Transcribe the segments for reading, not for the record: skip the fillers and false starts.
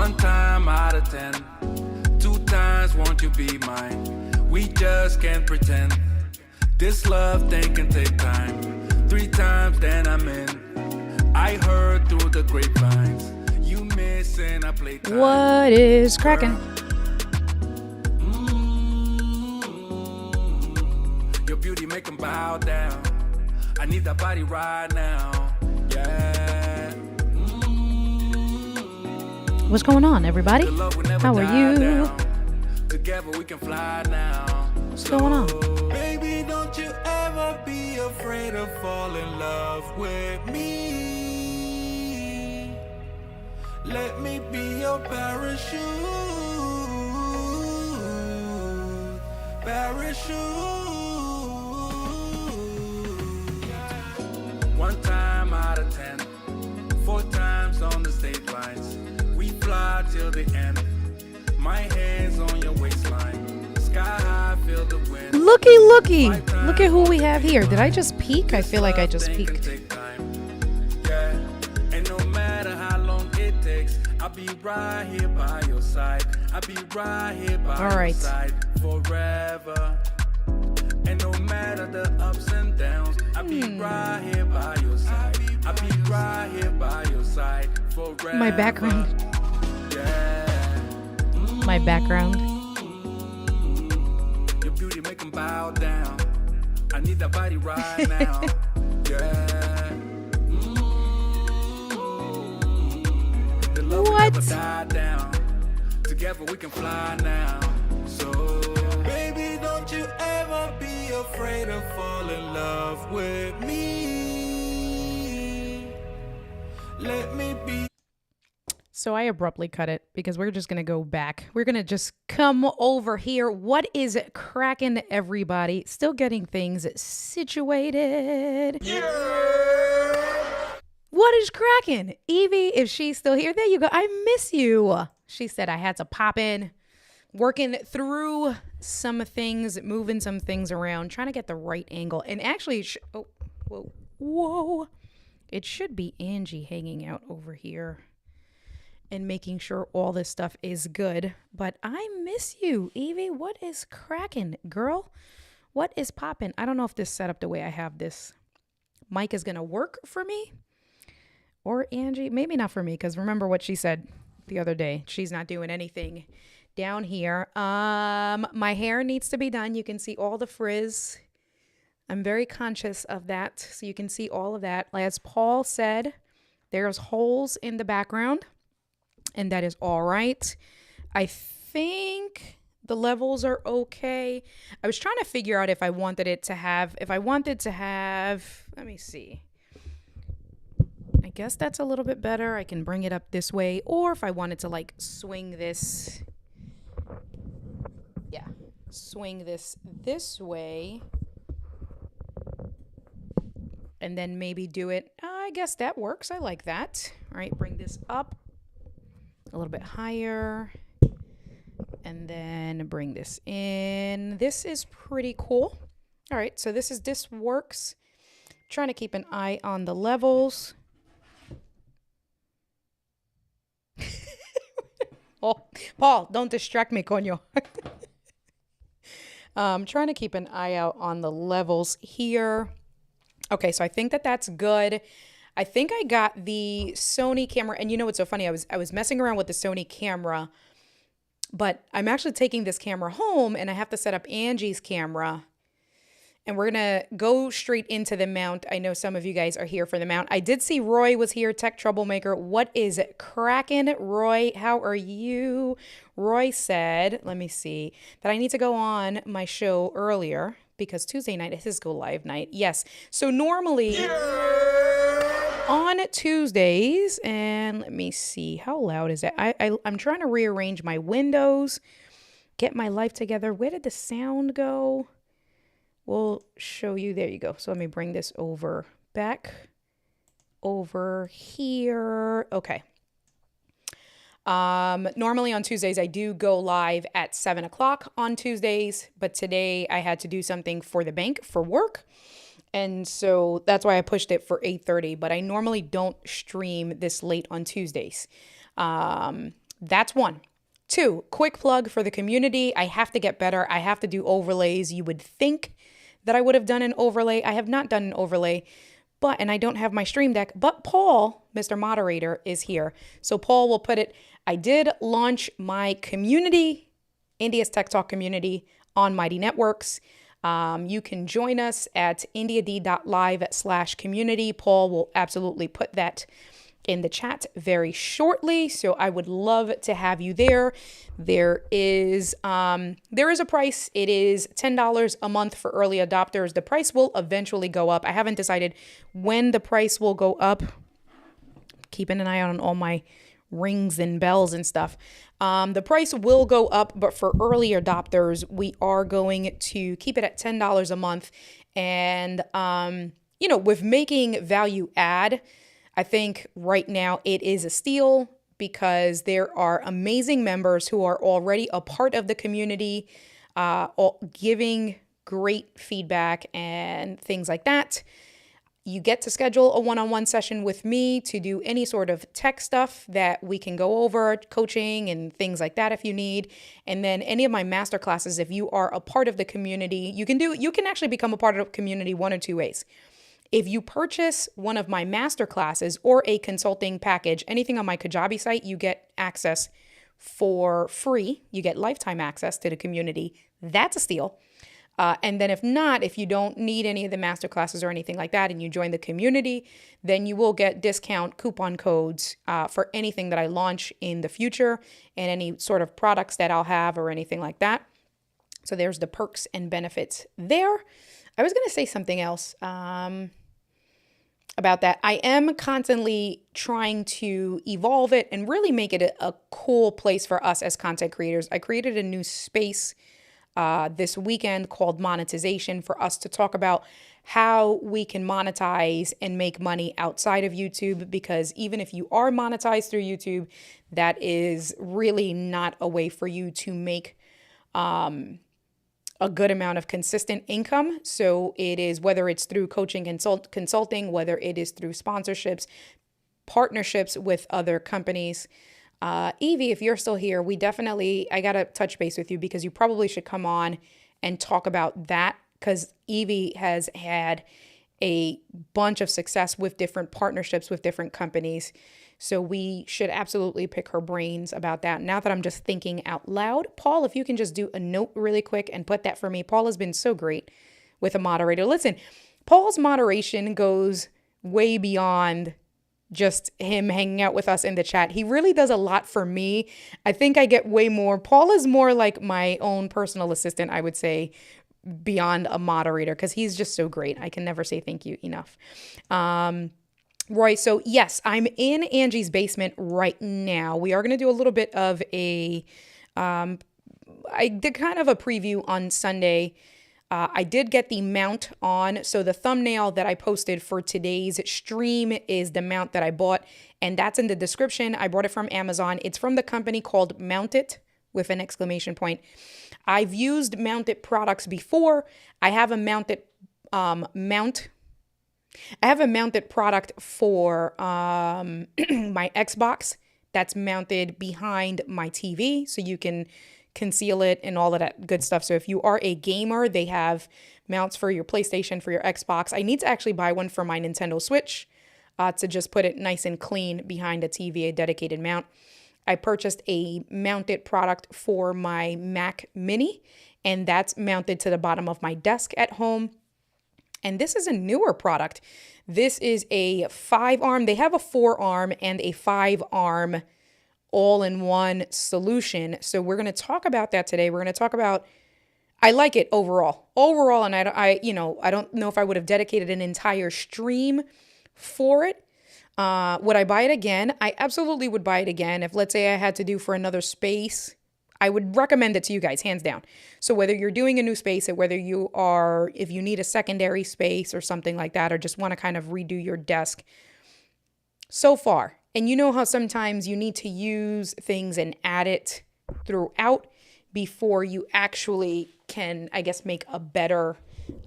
One time out of 10, 2 times won't you be mine? We just can't pretend. This love thing can take time. 3 times then I'm in. I heard through the grapevines. You missing a playtime. What is cracking? Your beauty make 'em bow down. I need that body right now. Yeah. What's going on, everybody? How are you? Together we can fly now. What's going on? Baby, don't you ever be afraid of falling in love with me. Let me be your parachute. One time out of 10, 4 times on the state lines. We fly till the end. My hands on your waistline. Sky high, feel the wind. Looky, looky. Look at who we have here. Did I just peek? I feel like I just peeked. Yeah, and no matter how long it takes, I'll be right here by your side. I'll be right here by your side forever. And no matter the ups and downs, I'll be right here by your side. I'll be right here by your side forever. My background. Yeah. My background. Your beauty make 'em bow down. I need that body right now. Yeah. The love will never die down. Together we can fly now. So, baby, don't you ever be afraid of falling in love with me. Let me be. So I abruptly cut it because we're just going to go back. We're going to just come over here. What is cracking, everybody? Still getting things situated. Yeah. What is cracking? Evie, if she's still here, there you go. I miss you. She said I had to pop in, working through some things, moving some things around, trying to get the right angle. And actually, whoa. It should be Angee hanging out over here and making sure all this stuff is good. But I miss you, Evie. What is cracking, girl? What is popping? I don't know if this setup, the way I have this mic, is going to work for me or Angee. Maybe not for me, because remember what she said the other day. She's not doing anything down here. My hair needs to be done. You can see all the frizz. I'm very conscious of that. So you can see all of that. As Paul said, there's holes in the background. And that is all right. I think the levels are okay. I was trying to figure out if I wanted to have, let me see. I guess that's a little bit better. I can bring it up this way. Or if I wanted to like swing this way. And then maybe do it. I guess that works. I like that. All right, bring this up a little bit higher, and then bring this in. This is pretty cool. All right, so this works. Trying to keep an eye on the levels. Oh, Paul, don't distract me, coño. Trying to keep an eye out on the levels here. Okay, so I think that's good. I think I got the Sony camera, and you know what's so funny? I was messing around with the Sony camera, but I'm actually taking this camera home, and I have to set up Angee's camera, and we're gonna go straight into the mount. I know some of you guys are here for the mount. I did see Roy was here, Tech Troublemaker. What is cracking, Roy? How are you? Roy said, let me see, that I need to go on my show earlier because Tuesday night is his go live night. Yes, so normally. On Tuesdays, and let me see, how loud is that? I'm trying to rearrange my windows, get my life together. Where did the sound go? We'll show you. There you go. So let me bring this back over here. Okay. Normally on Tuesdays, I do go live at 7 o'clock on Tuesdays, but today I had to do something for the bank for work. And so that's why I pushed it for 8:30, but I normally don't stream this late on Tuesdays. That's one. Two, quick plug for the community. I have to get better. I have to do overlays. You would think that I would have done an overlay. I have not done an overlay, and I don't have my stream deck, but Paul, Mr. Moderator, is here. So Paul will put it. I did launch my community, India's Tech Talk community, on Mighty Networks. You can join us at indiad.live/community. Paul will absolutely put that in the chat very shortly. So I would love to have you there. There is a price. It is $10 a month for early adopters. The price will eventually go up. I haven't decided when the price will go up. Keeping an eye on all my rings and bells and stuff. The price will go up, but for early adopters, we are going to keep it at $10 a month. And, with making value add, I think right now it is a steal because there are amazing members who are already a part of the community, giving great feedback and things like that. You get to schedule a one-on-one session with me to do any sort of tech stuff that we can go over, coaching and things like that if you need. And then any of my masterclasses, if you are a part of the community, you can actually become a part of the community one or two ways. If you purchase one of my masterclasses or a consulting package, anything on my Kajabi site, you get access for free. You get lifetime access to the community. That's a steal. And then if you don't need any of the masterclasses or anything like that, and you join the community, then you will get discount coupon codes for anything that I launch in the future and any sort of products that I'll have or anything like that. So there's the perks and benefits there. I was going to say something else about that. I am constantly trying to evolve it and really make it a cool place for us as content creators. I created a new space this weekend called monetization for us to talk about how we can monetize and make money outside of YouTube, because even if you are monetized through YouTube, that is really not a way for you to make a good amount of consistent income. So it is, whether it's through coaching and consulting, whether it is through sponsorships, partnerships with other companies. Evie, if you're still here, I got to touch base with you because you probably should come on and talk about that, because Evie has had a bunch of success with different partnerships with different companies. So we should absolutely pick her brains about that. Now that I'm just thinking out loud, Paul, if you can just do a note really quick and put that for me. Paul has been so great with a moderator. Listen, Paul's moderation goes way beyond just him hanging out with us in the chat. He really does a lot for me. I think I get way more. Paul is more like my own personal assistant, I would say, beyond a moderator, because he's just so great. I can never say thank you enough. Roy, so yes, I'm in Angee's basement right now. We are going to do a little bit of I did kind of a preview on Sunday. I did get the mount on. So the thumbnail that I posted for today's stream is the mount that I bought, and that's in the description. I bought it from Amazon. It's from the company called Mount It with an exclamation point. I've used Mount It products before. I have a mounted product for my Xbox that's mounted behind my TV, so you can conceal it and all of that good stuff. So if you are a gamer, they have mounts for your PlayStation, for your Xbox. I need to actually buy one for my Nintendo Switch to just put it nice and clean behind a TV, a dedicated mount. I purchased a mounted product for my Mac Mini, and that's mounted to the bottom of my desk at home. And this is a newer product. This is a 5-arm. They have a 4-arm and a 5-arm all-in-one solution. So we're going to talk about that today. We're going to talk about, I like it overall, and I don't know if I would have dedicated an entire stream for it. Would I buy it again? I absolutely would buy it again. If, let's say, I had to do for another space, I would recommend it to you guys, hands down. So whether you're doing a new space, or if you need a secondary space or something like that, or just want to kind of redo your desk, so far. And you know how sometimes you need to use things and add it throughout before you actually can, I guess, make a better,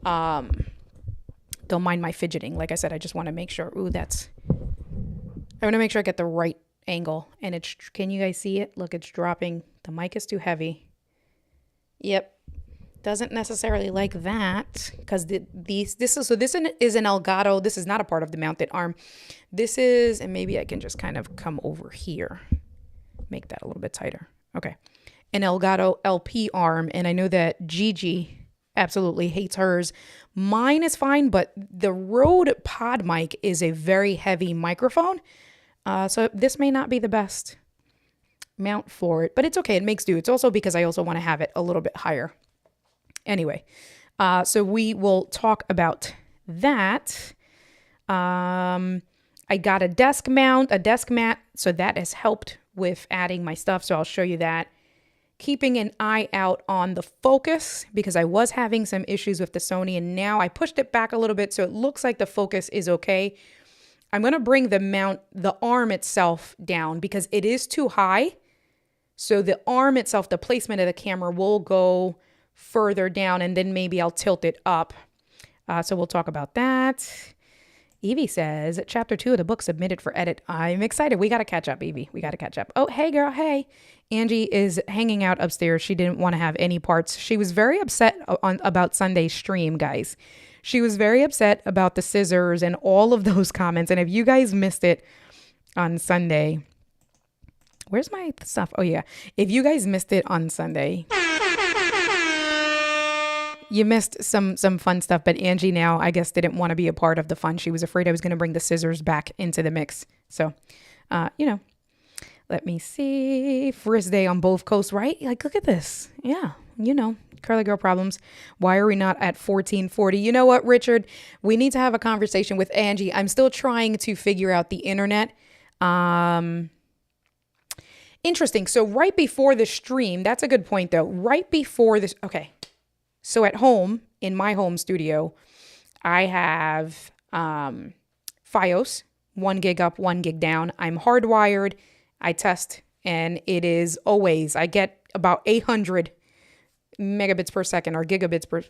don't mind my fidgeting. Like I said, I just want to make sure, I want to make sure I get the right angle. And can you guys see it? Look, it's dropping. The mic is too heavy. Yep. Doesn't necessarily like that because this is an Elgato. This is not a part of the mounted arm. This is, and maybe I can just kind of come over here, make that a little bit tighter. Okay. An Elgato LP arm. And I know that Gigi absolutely hates hers. Mine is fine, but the Rode Pod mic is a very heavy microphone. So this may not be the best mount for it, but it's okay. It makes do. It's also because I also want to have it a little bit higher. Anyway, so we will talk about that. I got a desk mat. So that has helped with adding my stuff. So I'll show you that. Keeping an eye out on the focus because I was having some issues with the Sony and now I pushed it back a little bit. So it looks like the focus is okay. I'm going to bring the arm itself down because it is too high. So the arm itself, the placement of the camera will go further down and then maybe I'll tilt it up. So we'll talk about that. Evie says, chapter 2 of the book submitted for edit. I'm excited. We got to catch up, Evie. We got to catch up. Oh, hey, girl. Hey. Angee is hanging out upstairs. She didn't want to have any parts. She was very upset about Sunday's stream, guys. She was very upset about the scissors and all of those comments. And if you guys missed it on Sunday, where's my stuff? Oh, yeah. If you guys missed it on Sunday, you missed some fun stuff. But Angee now, I guess, didn't want to be a part of the fun. She was afraid I was going to bring the scissors back into the mix. So, let me see. First day on both coasts, right? Like, look at this. Yeah, curly girl problems. Why are we not at 1440? You know what, Richard? We need to have a conversation with Angee. I'm still trying to figure out the internet. Interesting. So right before the stream, that's a good point though. Right before this, okay. So at home, in my home studio, I have Fios, 1 gig up, 1 gig down. I'm hardwired. I test, and it is always, I get about 800 megabits per second or megabits per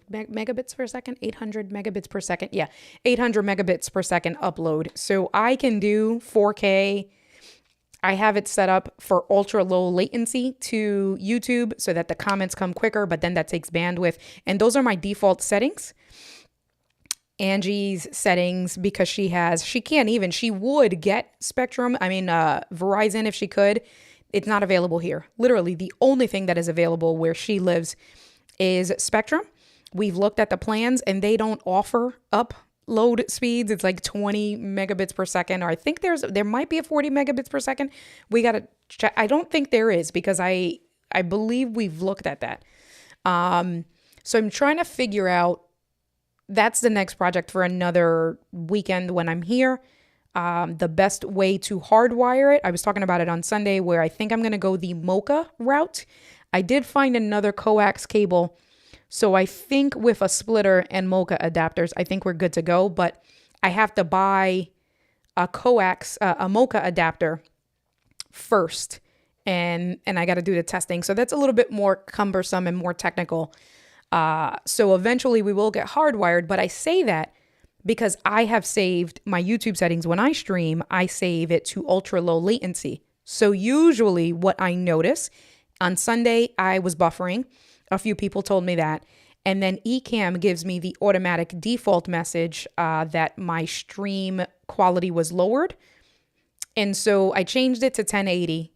second, 800 megabits per second. Yeah, 800 megabits per second upload. So I can do 4K. I have it set up for ultra low latency to YouTube so that the comments come quicker, but then that takes bandwidth. And those are my default settings. Angee's settings, because she would get Spectrum. Verizon if she could. It's not available here. Literally, the only thing that is available where she lives is Spectrum. We've looked at the plans and they don't offer upload speeds. It's like 20 megabits per second, or I think there might be a 40 megabits per second. We got to check. I don't think there is because I believe we've looked at that. So I'm trying to figure out. That's the next project for another weekend when I'm here. The best way to hardwire it. I was talking about it on Sunday where I think I'm going to go the Mocha route. I did find another coax cable. So I think with a splitter and Mocha adapters, I think we're good to go. But I have to buy a Mocha adapter first. And I got to do the testing. So that's a little bit more cumbersome and more technical. So eventually we will get hardwired, but I say that because I have saved my YouTube settings. When I stream, I save it to ultra low latency. So usually what I notice on Sunday, I was buffering. A few people told me that. And then Ecamm gives me the automatic default message that my stream quality was lowered. And so I changed it to 1080.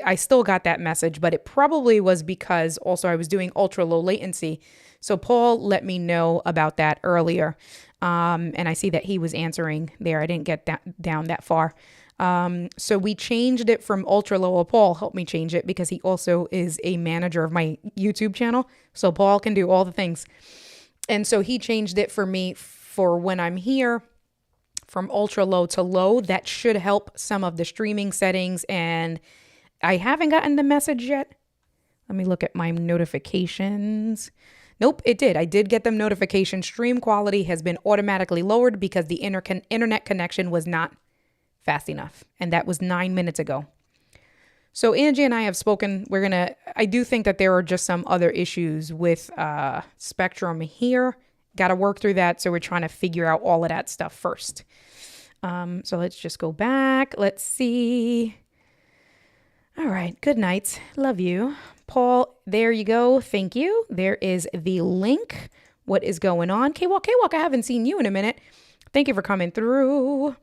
I still got that message, but it probably was because also I was doing ultra low latency. So Paul let me know about that earlier. And I see that he was answering there. I didn't get down that far. So we changed it from ultra low. Well, Paul helped me change it because he also is a manager of my YouTube channel. So Paul can do all the things. And so he changed it for me for when I'm here from ultra low to low. That should help some of the streaming settings. And I haven't gotten the message yet. Let me look at my notifications. Nope, it did. I did get the notification. Stream quality has been automatically lowered because the internet connection was not fast enough. And that was 9 minutes ago. So Angee and I have spoken. I do think that there are just some other issues with Spectrum here. Got to work through that. So we're trying to figure out all of that stuff first. So let's just go back. Let's see. All right. Good night. Love you. Paul, there you go. Thank you. There is the link. What is going on? K-Walk, I haven't seen you in a minute. Thank you for coming through.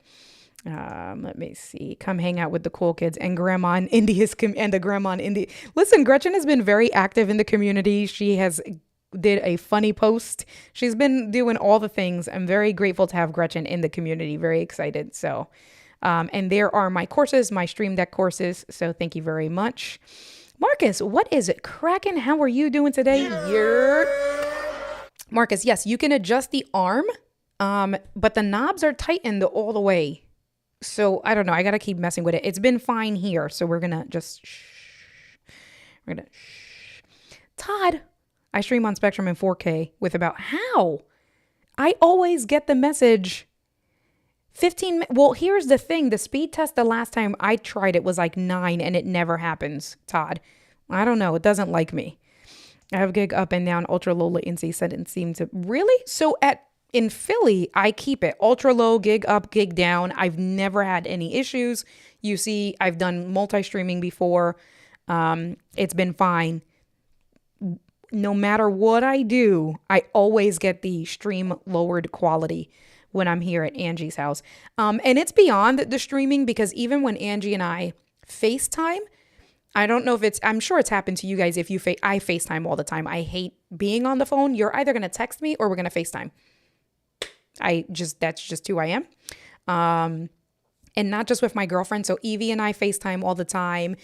Let me see. Come hang out with the cool kids and Grandma in India's and the Grandma in India. Listen, Gretchen has been very active in the community. She has did a funny post. She's been doing all the things. I'm very grateful to have Gretchen in the community. Very excited. So, and there are my courses, my Stream Deck courses. So thank you very much. Marcus, what is it cracking? How are you doing today? Marcus, yes, you can adjust the arm, but the knobs are tightened all the way. So I don't know. I got to keep messing with it. It's been fine here. So we're going to just Todd, I stream on Spectrum in 4K with about how? I always get the message 15. Well, here's the thing. The speed test the last time I tried it was like 9 and it never happens, Todd. I don't know. It doesn't like me. I have gig up and down, ultra low latency, said it seemed to really. So in Philly, I keep it ultra low, gig up, gig down. I've never had any issues. You see, I've done multi-streaming before. It's been fine. No matter what I do, I always get the stream lowered quality when I'm here at Angee's house. And it's beyond the streaming because even when Angee and I FaceTime, I don't know if I'm sure it's happened to you guys. If you I FaceTime all the time. I hate being on the phone. You're either going to text me or we're going to FaceTime. That's just who I am. And not just with my girlfriend. So Evie and I FaceTime all the time.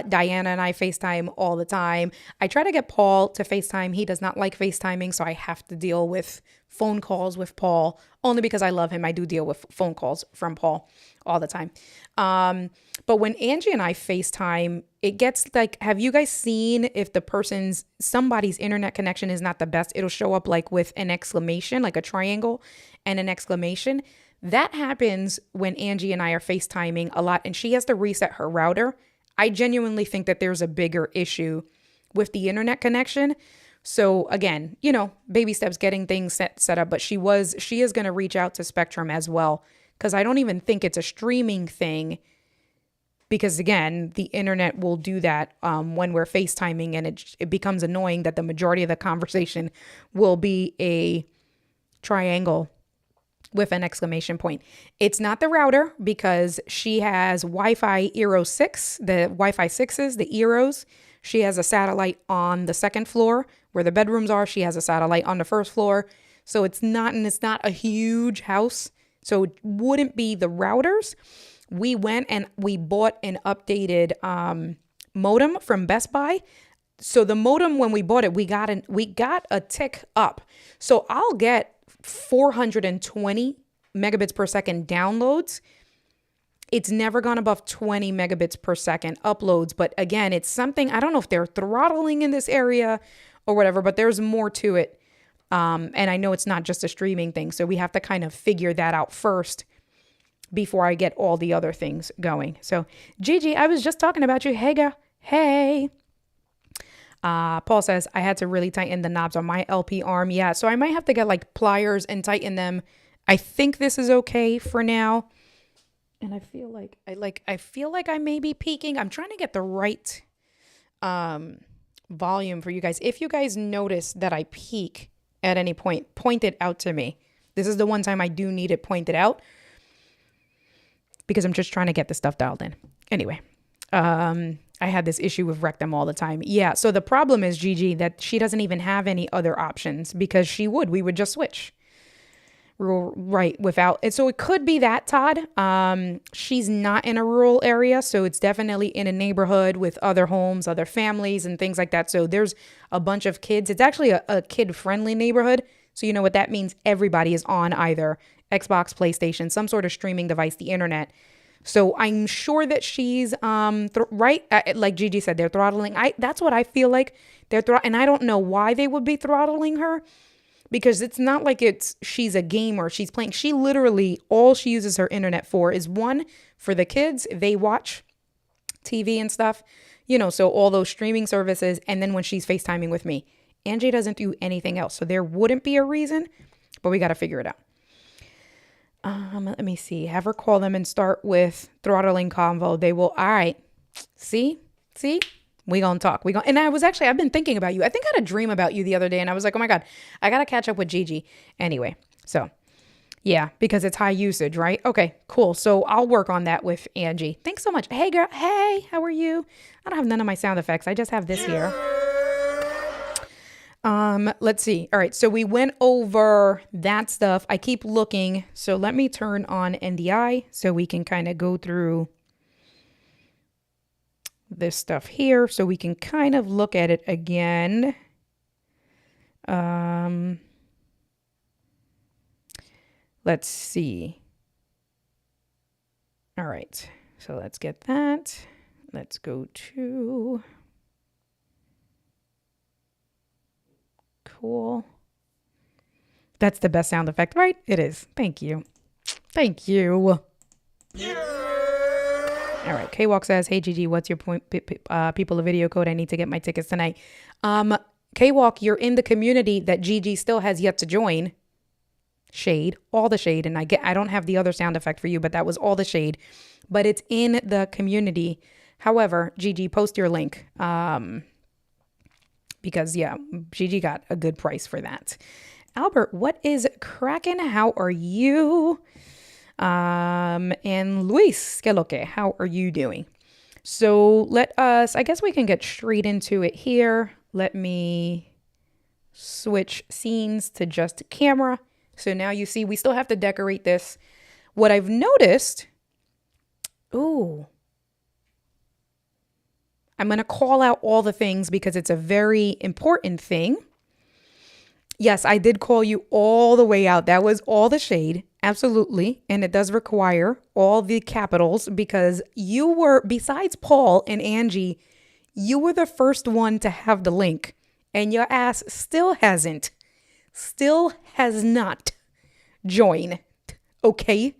Diana and I FaceTime all the time. I try to get Paul to FaceTime. He does not like FaceTiming. So I have to deal with phone calls with Paul only because I love him. I do deal with phone calls from Paul all the time. But when Angee and I FaceTime, it gets like, have you guys seen if somebody's internet connection is not the best, it'll show up like with an exclamation, like a triangle and an exclamation. That happens when Angee and I are FaceTiming a lot and she has to reset her router. I genuinely think that there's a bigger issue with the internet connection. So again, baby steps, getting things set up, but she is going to reach out to Spectrum as well. Cause I don't even think it's a streaming thing because again, the internet will do that when we're FaceTiming and it becomes annoying that the majority of the conversation will be a triangle with an exclamation point. It's not the router because she has Wi-Fi Eero 6, the Wi-Fi 6s, the Eeros. She has a satellite on the second floor where the bedrooms are. She has a satellite on the first floor. So it's not a huge house. So it wouldn't be the routers. We went and we bought an updated modem from Best Buy. So the modem, when we bought it, we got a tick up. So I'll get 420 megabits per second downloads. It's never gone above 20 megabits per second uploads. But again, it's something, I don't know if they're throttling in this area or whatever, but there's more to it. And I know it's not just a streaming thing. So we have to kind of figure that out first before I get all the other things going. So Gigi, I was just talking about you. Hey. Paul says, I had to really tighten the knobs on my LP arm. Yeah, so I might have to get like pliers and tighten them. I think this is okay for now. And I feel like I may be peaking. I'm trying to get the right volume for you guys. If you guys notice that I peak at any point, point it out to me. This is the one time I do need it pointed out because I'm just trying to get the stuff dialed in. Anyway, I had this issue with Rectum all the time. Yeah, so the problem is, Gigi, that she doesn't even have any other options because we would just switch. Right, without it. So it could be that, Todd. She's not in a rural area, so it's definitely in a neighborhood with other homes, other families, and things like that. So there's a bunch of kids. It's actually a kid-friendly neighborhood. So you know what that means? Everybody is on either Xbox, PlayStation, some sort of streaming device, the internet. So I'm sure that she's right. Like Gigi said, they're throttling. That's what I feel like and I don't know why they would be throttling her. Because it's not like she's a gamer, she's playing. She literally, all she uses her internet for is one, for the kids, they watch TV and stuff, so all those streaming services. And then when she's FaceTiming with me, Angee doesn't do anything else. So there wouldn't be a reason, but we got to figure it out. Let me see. Have her call them and start with throttling convo. They will. All right. See, See? We gonna talk. And I've been thinking about you. I think I had a dream about you the other day and I was like, oh my God, I gotta catch up with Gigi. Anyway, so yeah, because it's high usage, right? Okay, cool. So I'll work on that with Angee. Thanks so much. Hey girl, hey, how are you? I don't have none of my sound effects. I just have this here. Let's see. All right, so we went over that stuff. I keep looking. So let me turn on NDI so we can kind of go through this stuff here so we can kind of look at it again. Let's see. All right, so let's get that. Let's go to... Cool. That's the best sound effect, right? It is. Thank you. Thank you. All right. K-Walk says, hey, Gigi, what's your point? People, a video code. I need to get my tickets tonight. K-Walk, you're in the community that Gigi still has yet to join. Shade, all the shade. And I don't have the other sound effect for you, but that was all the shade. But it's in the community. However, Gigi, post your link. Because, yeah, Gigi got a good price for that. Albert, what is cracking? How are you? And Luis, que lo que? How are you doing? So I guess we can get straight into it here. Let me switch scenes to just camera. So now you see we still have to decorate this. What I've noticed, I'm going to call out all the things because it's a very important thing. Yes, I did call you all the way out. That was all the shade. Absolutely. And it does require all the capitals because you were, besides Paul and Angee, you were the first one to have the link. And your ass still has not joined. Okay.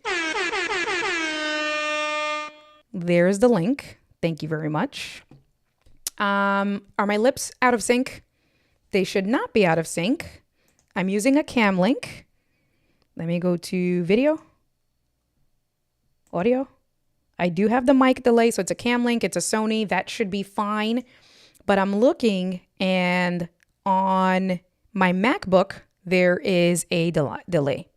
There's the link. Thank you very much. Are my lips out of sync? They should not be out of sync. I'm using a cam link. Let me go to video, audio. I do have the mic delay, so it's a cam link. It's a Sony. That should be fine. But I'm looking, and on my MacBook, there is a delay.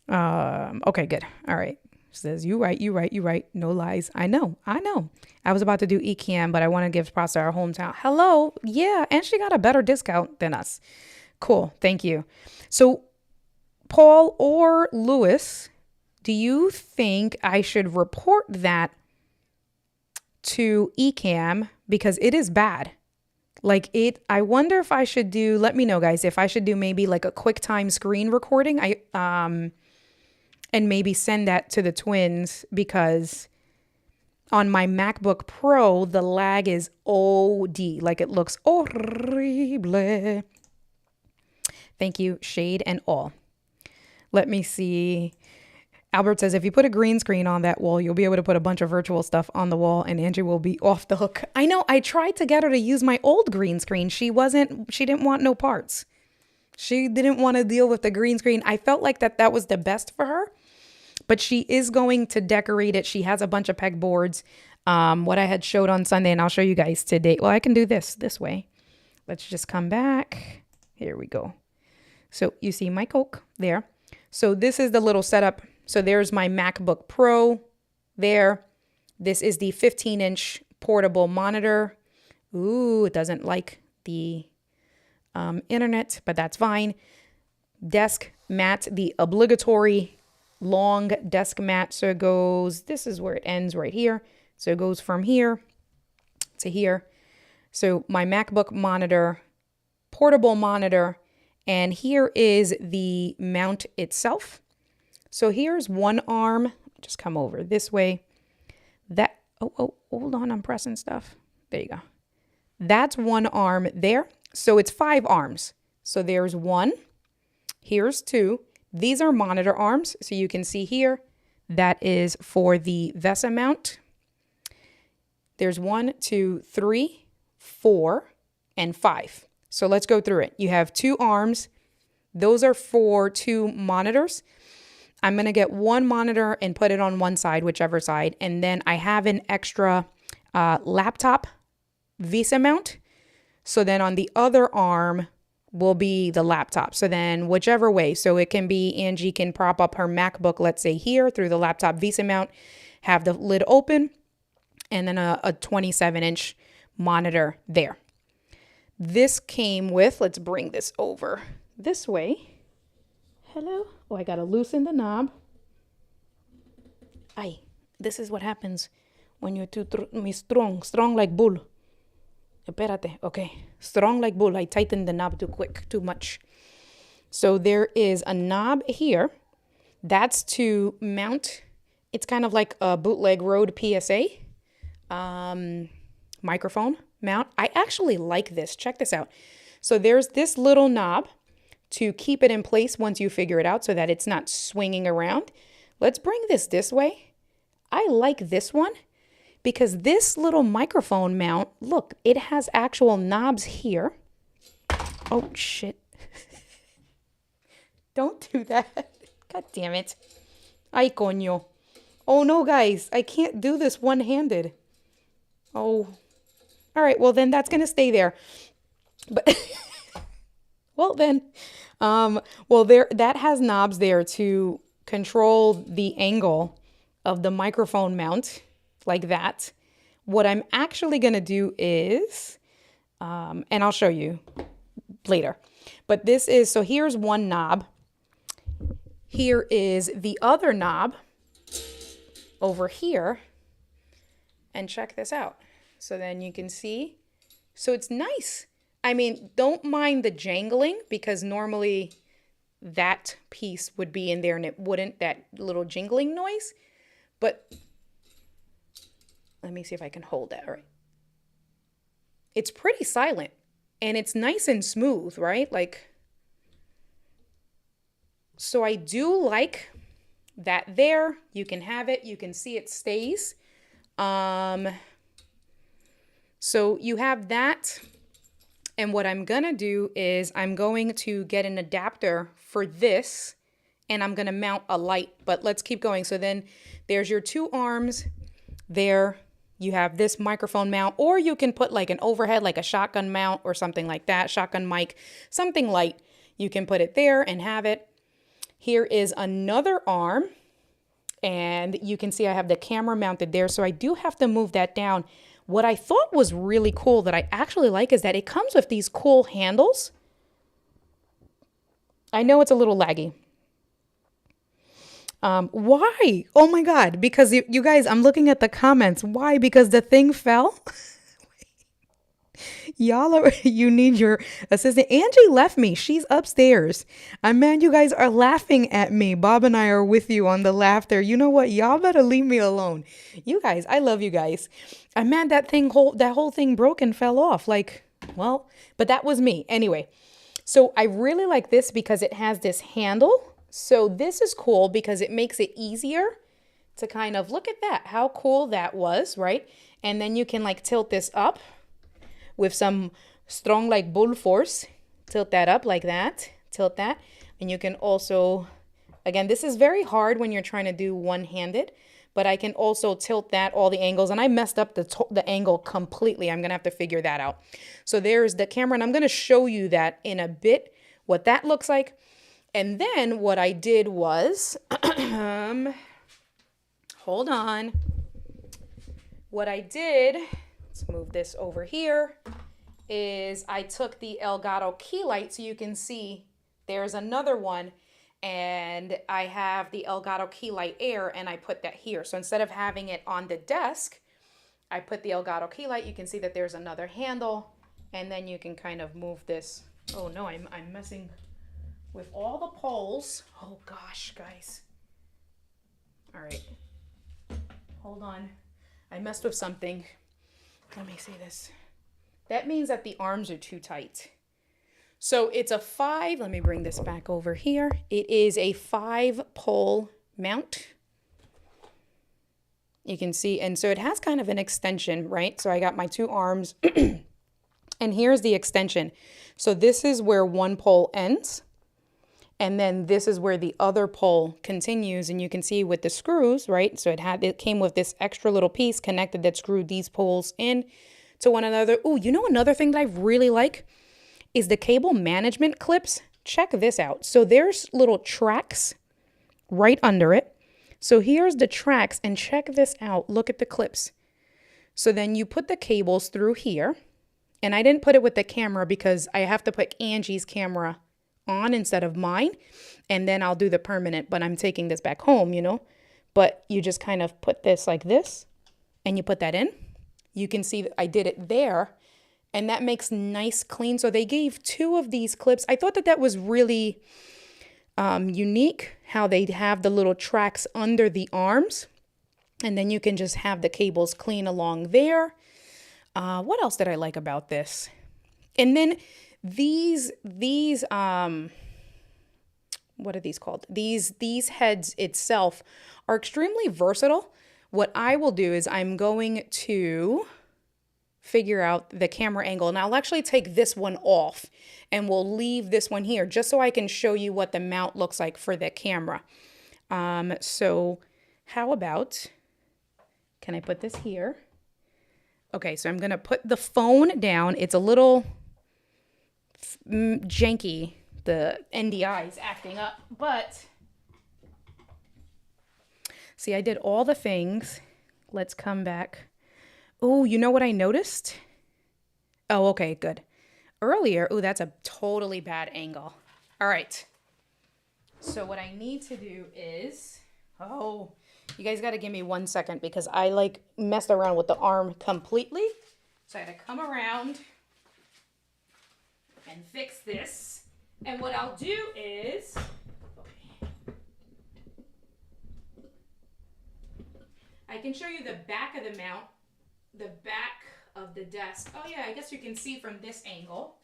Okay, good. All right. Says, you right. No lies. I know. I was about to do eCam, but I want to give props to our hometown. Hello. Yeah. And she got a better discount than us. Cool. Thank you. So Paul or Lewis, do you think I should report that to eCam? Because it is bad. I wonder if I should do, let me know guys, if I should do maybe like a QuickTime screen recording. And maybe send that to the twins because on my MacBook Pro, the lag is OD. Like it looks horrible. Thank you, shade and all. Let me see. Albert says, if you put a green screen on that wall, you'll be able to put a bunch of virtual stuff on the wall and Angee will be off the hook. I know. I tried to get her to use my old green screen. She didn't want no parts. She didn't want to deal with the green screen. I felt like that was the best for her. But she is going to decorate it. She has a bunch of pegboards. What I had showed on Sunday, and I'll show you guys today. Well, I can do this way. Let's just come back. Here we go. So you see my Coke there. So this is the little setup. So there's my MacBook Pro there. This is the 15-inch portable monitor. Ooh, it doesn't like the internet, but that's fine. Desk mat, the obligatory long desk mat. So it goes, this is where it ends right here. So it goes from here to here. So my MacBook monitor, portable monitor, and here is the mount itself. So here's one arm. Just come over this way. Hold on, I'm pressing stuff. There you go. That's one arm there. So it's 5 arms. So there's 1. Here's 2. These are monitor arms. So you can see here, that is for the VESA mount. There's 1, 2, 3, 4, and 5. So let's go through it. You have 2 arms. Those are for 2 monitors. I'm going to get 1 monitor and put it on one side, whichever side. And then I have an extra laptop Visa mount. So then on the other arm will be the laptop. So then whichever way. So it can be Angee can prop up her MacBook, let's say here through the laptop Visa mount, have the lid open, and then a 27-inch monitor there. This came with, let's bring this over this way. Hello. Oh, I got to loosen the knob. Ay, this is what happens when you're too strong like bull. Espérate. Okay. Strong like bull. I tightened the knob too quick, too much. So there is a knob here. That's to mount. It's kind of like a bootleg Rode PSA microphone mount. I actually like this. Check this out. So there's this little knob to keep it in place once you figure it out so that it's not swinging around. Let's bring this way. I like this one because this little microphone mount, look, it has actual knobs here. Oh, shit. Don't do that. God damn it. Ay, coño. Oh, no, guys. I can't do this one-handed. Oh. All right, well, then that's going to stay there. But, well, then, that has knobs there to control the angle of the microphone mount like that. What I'm actually going to do is, and I'll show you later, but this is, so here's one knob. Here is the other knob over here. And check this out. So then you can see, so it's nice. I mean, don't mind the jangling because normally that piece would be in there and it wouldn't, that little jingling noise. But let me see if I can hold that. All right. It's pretty silent and it's nice and smooth, right? Like, so I do like that there. You can have it. You can see it stays. So you have that. And what I'm going to do is I'm going to get an adapter for this and I'm going to mount a light, but let's keep going. So then there's your two arms there. You have this microphone mount, or you can put like an overhead, like a shotgun mount or something like that. Shotgun mic, something light. You can put it there and have it. Here is another arm and you can see I have the camera mounted there. So I do have to move that down. What I thought was really cool that I actually like is that it comes with these cool handles. I know it's a little laggy. Why? Oh my God. Because you guys, I'm looking at the comments. Why? Because the thing fell? You need your assistant. Angee left me. She's upstairs. Man, you guys are laughing at me. Bob and I are with you on the laughter. You know what? Y'all better leave me alone. You guys, I love you guys. Man, that whole thing broke and fell off. Like, well, but that was me. Anyway, so I really like this because it has this handle. So this is cool because it makes it easier to kind of look at that. How cool that was, right? And then you can like tilt this up with some strong like bull force. Tilt that up like that. Tilt that. And you can also, again, this is very hard when you're trying to do one-handed, but I can also tilt that all the angles. And I messed up the angle completely. I'm going to have to figure that out. So there's the camera, and I'm going to show you that in a bit, what that looks like. And then what I did was, hold on. What I did, let's move this over here, is I took the Elgato Key Light, so you can see there's another one, and I have the Elgato Key Light Air, and I put that here. So instead of having it on the desk, I put the Elgato Key Light. You can see that there's another handle, and then you can kind of move this. Oh no, I'm messing with all the poles. Oh gosh, guys. All right, hold on. I messed with something. Let me see this. That means that the arms are too tight. So it's a 5, let me bring this back over here. It is a 5-pole mount. You can see, and so it has kind of an extension, right? So I got my two arms and here's the extension. So this is where one pole ends. And then this is where the other pole continues, and you can see with the screws, right? So it came with this extra little piece connected that screwed these poles in to one another. Oh, you know another thing that I really like is the cable management clips. Check this out. So there's little tracks right under it. So here's the tracks, and check this out. Look at the clips. So then you put the cables through here, and I didn't put it with the camera because I have to put Angee's camera on instead of mine, and then I'll do the permanent, but I'm taking this back home, you know. But you just kind of put this like this, and you put that in. You can see that I did it there, and that makes nice clean. So they gave 2 of these clips. I thought that that was really unique, how they have the little tracks under the arms, and then you can just have the cables clean along there. What else did I like about this? And then these what are these called? These heads itself are extremely versatile. What I will do is I'm going to figure out the camera angle, and I'll actually take this one off and we'll leave this one here just so I can show you what the mount looks like for the camera. So how about, can I put this here? Okay, so I'm gonna put the phone down. It's a little janky, the NDI is acting up, but see, I did all the things. Let's come back. Oh, you know what I noticed? Oh, okay, good. Earlier, oh, that's a totally bad angle. All right. So what I need to do is, oh, you guys got to give me 1 second because I like messed around with the arm completely. So I had to come around and fix this. And what I'll do is, I can show you the back of the mount, the back of the desk. Oh yeah, I guess you can see from this angle.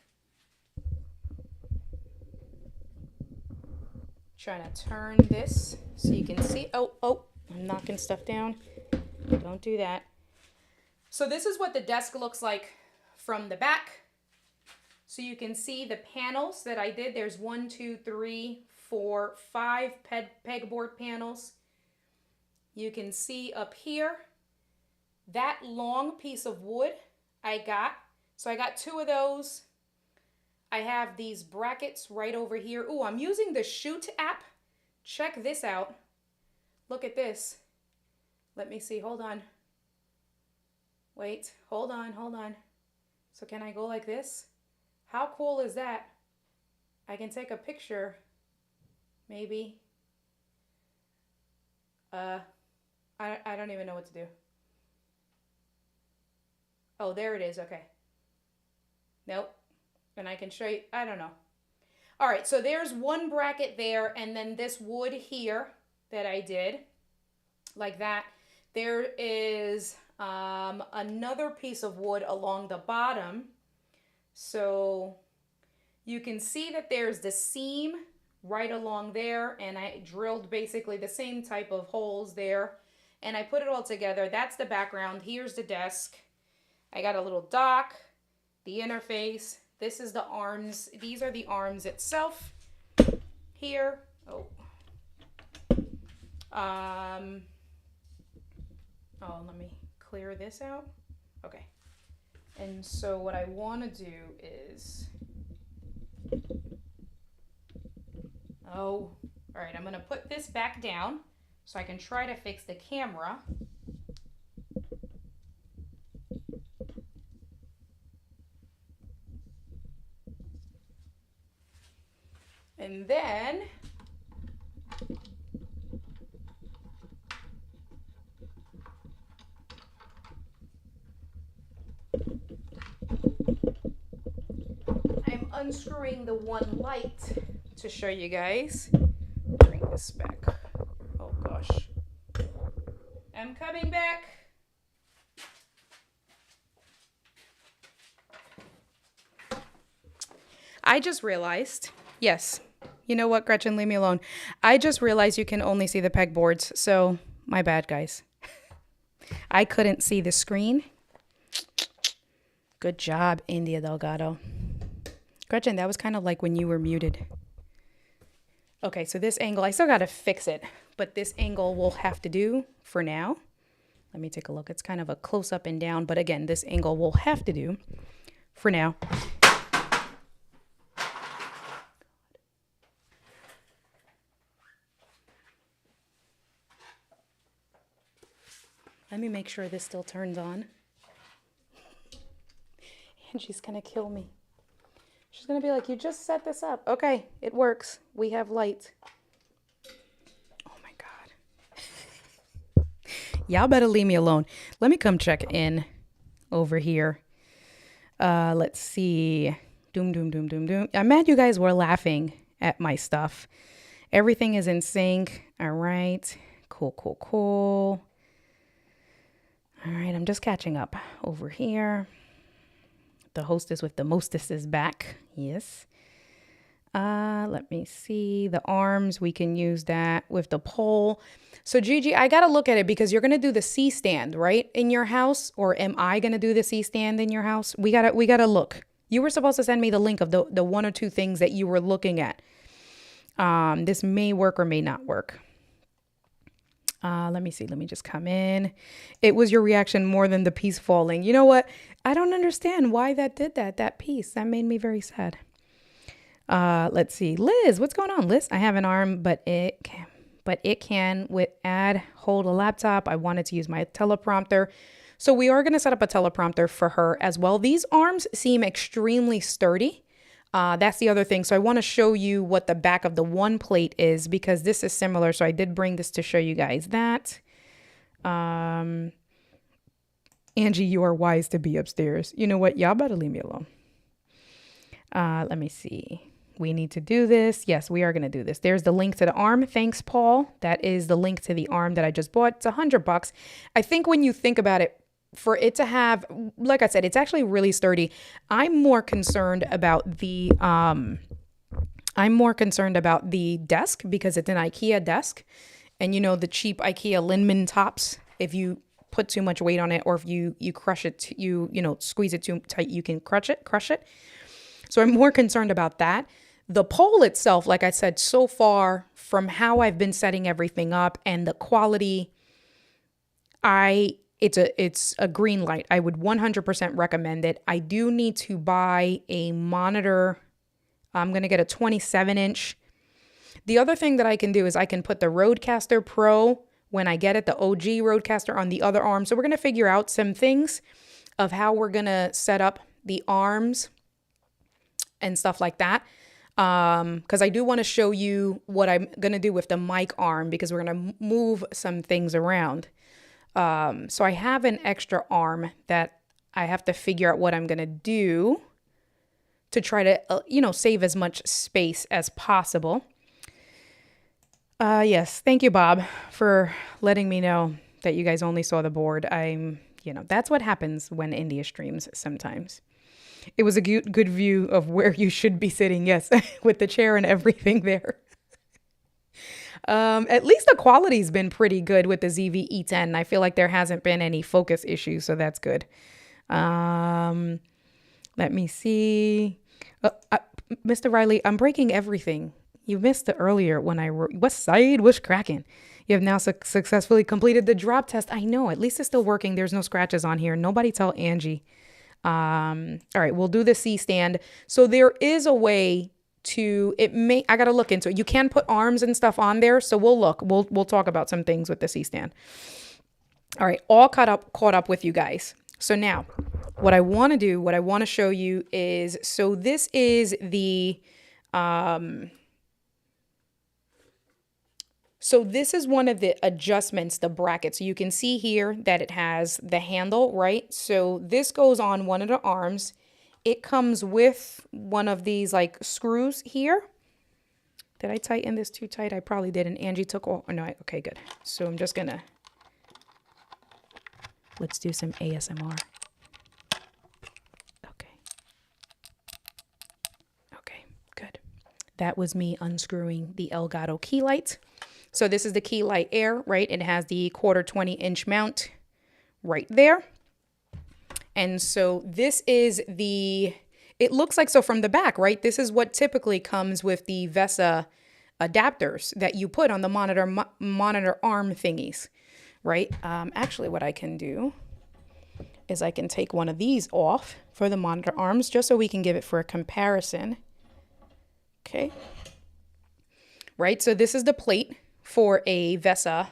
Trying to turn this so you can see. Oh, I'm knocking stuff down. Don't do that. So this is what the desk looks like from the back. So you can see the panels that I did. There's 1, 2, 3, 4, 5 pegboard panels. You can see up here, that long piece of wood I got. So I got 2 of those. I have these brackets right over here. Oh, I'm using the Shoot app. Check this out. Look at this. Let me see. Hold on. Wait. Hold on. So can I go like this? How cool is that? I can take a picture. Maybe. I don't even know what to do. Oh, there it is. Okay. Nope. And I can show you. I don't know. All right. So there's one bracket there. And then this wood here that I did. Like that. There is another piece of wood along the bottom. So you can see that there's the seam right along there. And I drilled basically the same type of holes there. And I put it all together. That's the background. Here's the desk. I got a little dock, the interface. This is the arms. These are the arms itself. Here. Oh, let me clear this out. Okay. And so what I want to do is, all right, I'm going to put this back down so I can try to fix the camera. And then I'm unscrewing the one light to show you guys. Bring this back. Oh gosh. I'm coming back. I just realized, yes. You know what, Gretchen, leave me alone. I just realized you can only see the pegboards, so my bad, guys. I couldn't see the screen. Good job, India Delgado. Gretchen, that was kind of like when you were muted. Okay, so this angle, I still got to fix it, but this angle will have to do for now. Let me take a look. It's kind of a close up and down, but again, this angle will have to do for now. Let me make sure this still turns on. And she's gonna kill me. She's gonna be like, you just set this up. Okay, it works. We have light. Oh my God. Y'all better leave me alone. Let me come check in over here. Let's see. Doom, doom, doom, doom, doom. I'm mad you guys were laughing at my stuff. Everything is in sync. All right. Cool, cool, cool. All right, I'm just catching up over here. The hostess with the mostess is back. Yes. Let me see. The arms, we can use that with the pole. So Gigi, I got to look at it because you're going to do the C-stand, right? In your house? Or am I going to do the C-stand in your house? We got to look. You were supposed to send me the link of the one or two things that you were looking at. This may work or may not work. Let me see. Let me just come in. It was your reaction more than the piece falling. You know what? I don't understand why that did that. That piece. That made me very sad. Let's see. Liz, what's going on? Liz, I have an arm, but it can with hold a laptop. I wanted to use my teleprompter. So we are going to set up a teleprompter for her as well. These arms seem extremely sturdy. That's the other thing. So I want to show you what the back of the one plate is because this is similar. So I did bring this to show you guys that. Angee, you are wise to be upstairs. You know what? Y'all better leave me alone. Let me see. We need to do this. Yes, we are going to do this. There's the link to the arm. Thanks, Paul. That is the link to the arm that I just bought. It's $100. I think when you think about it, for it to have, like I said, it's actually really sturdy. I'm more concerned about the desk because it's an IKEA desk. And you know, the cheap IKEA Lindemann tops, if you put too much weight on it or if you crush it, you squeeze it too tight, you can crush it. So I'm more concerned about that. The pole itself, like I said, so far from how I've been setting everything up and the quality, it's a green light. I would 100% recommend it. I do need to buy a monitor. I'm going to get a 27-inch. The other thing that I can do is I can put the Rodecaster Pro when I get it, the OG Rodecaster, on the other arm. So we're going to figure out some things of how we're going to set up the arms and stuff like that. Because I do want to show you what I'm going to do with the mic arm because we're going to move some things around. So I have an extra arm that I have to figure out what I'm going to do to try to, save as much space as possible. Yes. Thank you, Bob, for letting me know that you guys only saw the board. That's what happens when India streams sometimes. It was a good view of where you should be sitting. Yes. With the chair and everything there. At least the quality's been pretty good with the ZV-E10. I feel like there hasn't been any focus issues, so that's good. Let me see. Mr. Riley, I'm breaking everything. You missed it earlier when I wrote, West Side was cracking. You have now successfully completed the drop test. I know, at least it's still working. There's no scratches on here. Nobody tell Angee. All right, we'll do the C-stand. So there is a way I got to look into it. You can put arms and stuff on there. So we'll look, we'll talk about some things with the C-stand. All right. All caught up with you guys. So now what I want to show you is, so this is the, so this is one of the adjustments, the bracket. So you can see here that it has the handle, right? So this goes on one of the arms. It comes with one of these like screws here. Did I tighten this too tight? I probably did. And Angee took all, okay, good. So I'm just gonna, let's do some ASMR. Okay, good. That was me unscrewing the Elgato Key Light. So this is the Key Light Air, right? It has the 1/4 20-inch mount right there. And so this is it looks like, so from the back, right? This is what typically comes with the VESA adapters that you put on the monitor arm thingies, right? Actually, what I can do is I can take one of these off for the monitor arms just so we can give it for a comparison. Okay. Right, so this is the plate for a VESA.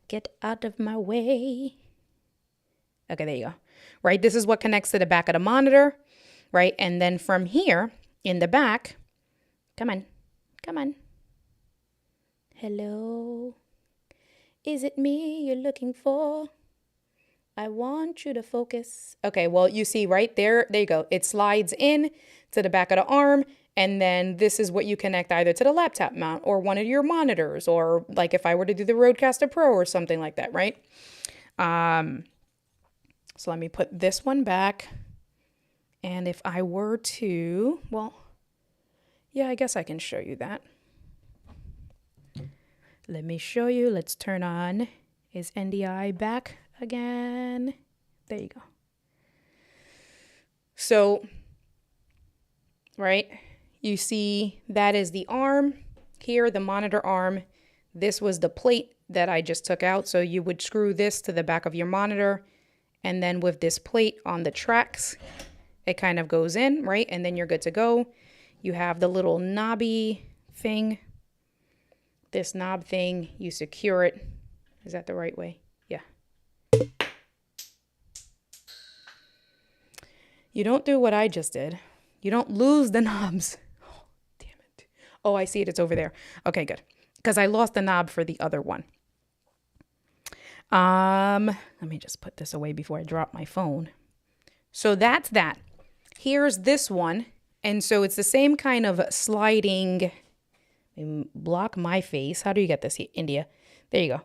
Get out of my way. Okay, there you go. Right, this is what connects to the back of the monitor, right? And then from here in the back, come on. Hello, is it me you're looking for? I want you to focus. Okay, well, you see right there you go. It slides in to the back of the arm. And then this is what you connect either to the laptop mount or one of your monitors, or like if I were to do the Rodecaster Pro or something like that, right? So let me put this one back. And if I were to, well, yeah, I guess I can show you that. Let me show you. Let's turn on. Is NDI back again? There you go. So, right? You see that is the arm here, the monitor arm. This was the plate that I just took out. So you would screw this to the back of your monitor. And then with this plate on the tracks, it kind of goes in, right? And then you're good to go. You have the little knobby thing. This knob thing, you secure it. Is that the right way? Yeah. You don't do what I just did. You don't lose the knobs. Oh, I see it. It's over there. Okay, good. Because I lost the knob for the other one. Let me just put this away before I drop my phone. So that's that. Here's this one. And so it's the same kind of sliding. Block my face. How do you get this, India? There you go.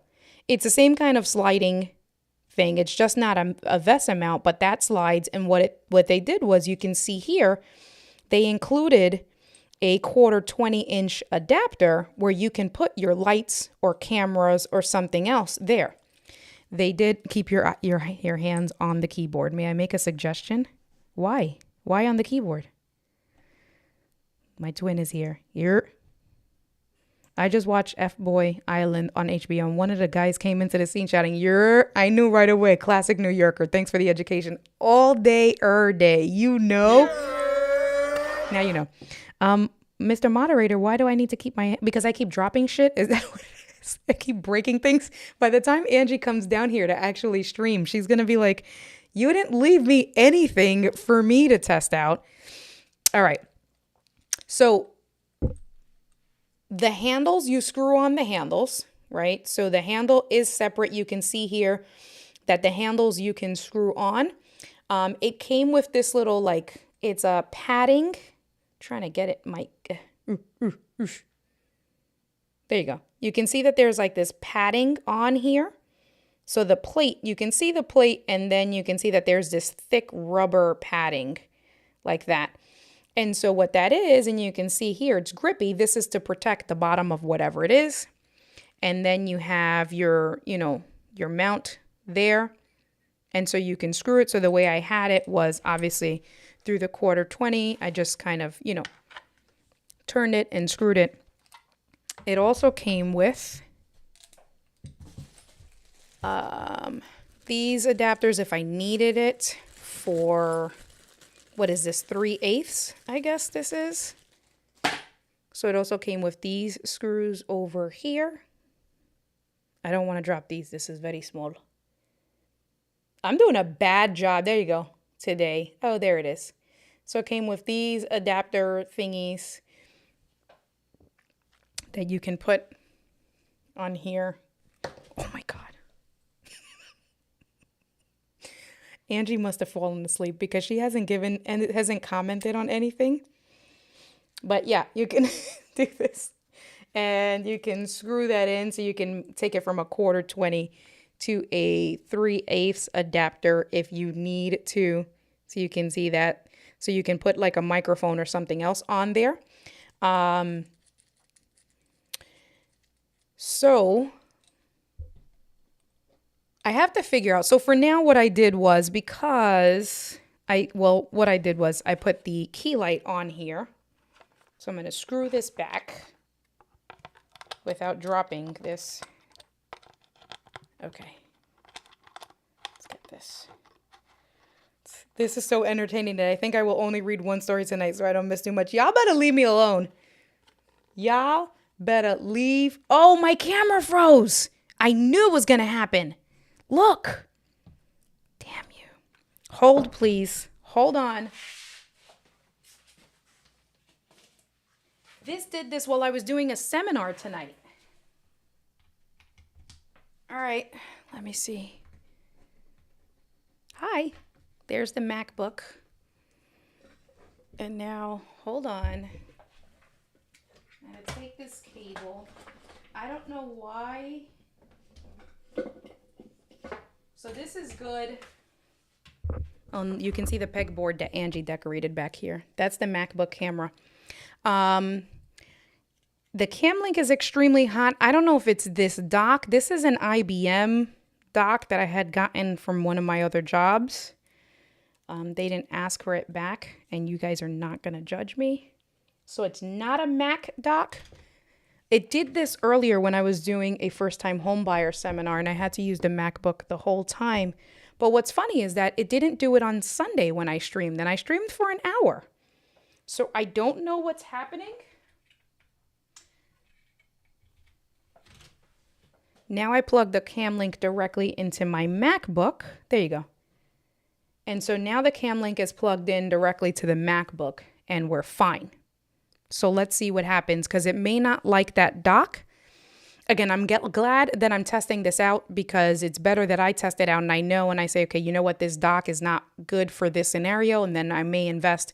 It's the same kind of sliding thing. It's just not a VESA mount, but that slides. And what they did was, you can see here, they included a 1/4 20-inch adapter where you can put your lights or cameras or something else there. They did keep your hands on the keyboard. May I make a suggestion? Why? Why on the keyboard? My twin is here. I just watched F-Boy Island on HBO, and one of the guys came into the scene shouting, I knew right away. Classic New Yorker. Thanks for the education. All day, day. You know? Now you know. Mr. Moderator, why do I need to keep because I keep dropping shit? Is that what it is? I keep breaking things. By the time Angie comes down here to actually stream, she's going to be like, you didn't leave me anything for me to test out. All right. So the handles, you screw on the handles, right? So the handle is separate. You can see here that the handles you can screw on. It came with this little, it's a padding. Trying to get it, Mike. There you go. You can see that there's this padding on here. So the plate, you can see the plate, and then you can see that there's this thick rubber padding like that. And so what that is, and you can see here, it's grippy. This is to protect the bottom of whatever it is. And then you have your mount there. And so you can screw it. So the way I had it was obviously through the 1/4 20. I just kind of, turned it and screwed it. It also came with these adapters if I needed it for, what is this, 3/8, I guess this is. So it also came with these screws over here. I don't want to drop these. This is very small. I'm doing a bad job. There you go. Today. Oh, there it is. So it came with these adapter thingies that you can put on here. Oh my God. Angie must have fallen asleep because she hasn't commented on anything. But yeah, you can do this. And you can screw that in so you can take it from a 1/4 20 to a 3/8 adapter if you need to. So you can see that. So you can put a microphone or something else on there. So I have to figure out. So for now, what I did was I put the key light on here. So I'm going to screw this back without dropping this. Okay. Let's get this. This is so entertaining that I think I will only read one story tonight so I don't miss too much. Y'all better leave me alone. Y'all better leave. Oh, my camera froze. I knew it was going to happen. Look. Damn you. Hold, please. Hold on. This did this while I was doing a seminar tonight. All right. Let me see. Hi. There's the MacBook. And now, hold on. I'm going to take this cable. I don't know why. So this is good. You can see the pegboard that Angee decorated back here. That's the MacBook camera. The cam link is extremely hot. I don't know if it's this dock. This is an IBM dock that I had gotten from one of my other jobs. They didn't ask for it back, and you guys are not going to judge me. So it's not a Mac dock. It did this earlier when I was doing a first-time homebuyer seminar, and I had to use the MacBook the whole time. But what's funny is that it didn't do it on Sunday when I streamed, and I streamed for an hour. So I don't know what's happening. Now I plug the cam link directly into my MacBook. There you go. And so now the cam link is plugged in directly to the MacBook, and we're fine. So let's see what happens, because it may not like that dock. Again, I'm glad that I'm testing this out, because it's better that I test it out and I know, and I say, okay, you know what, this dock is not good for this scenario, and then I may invest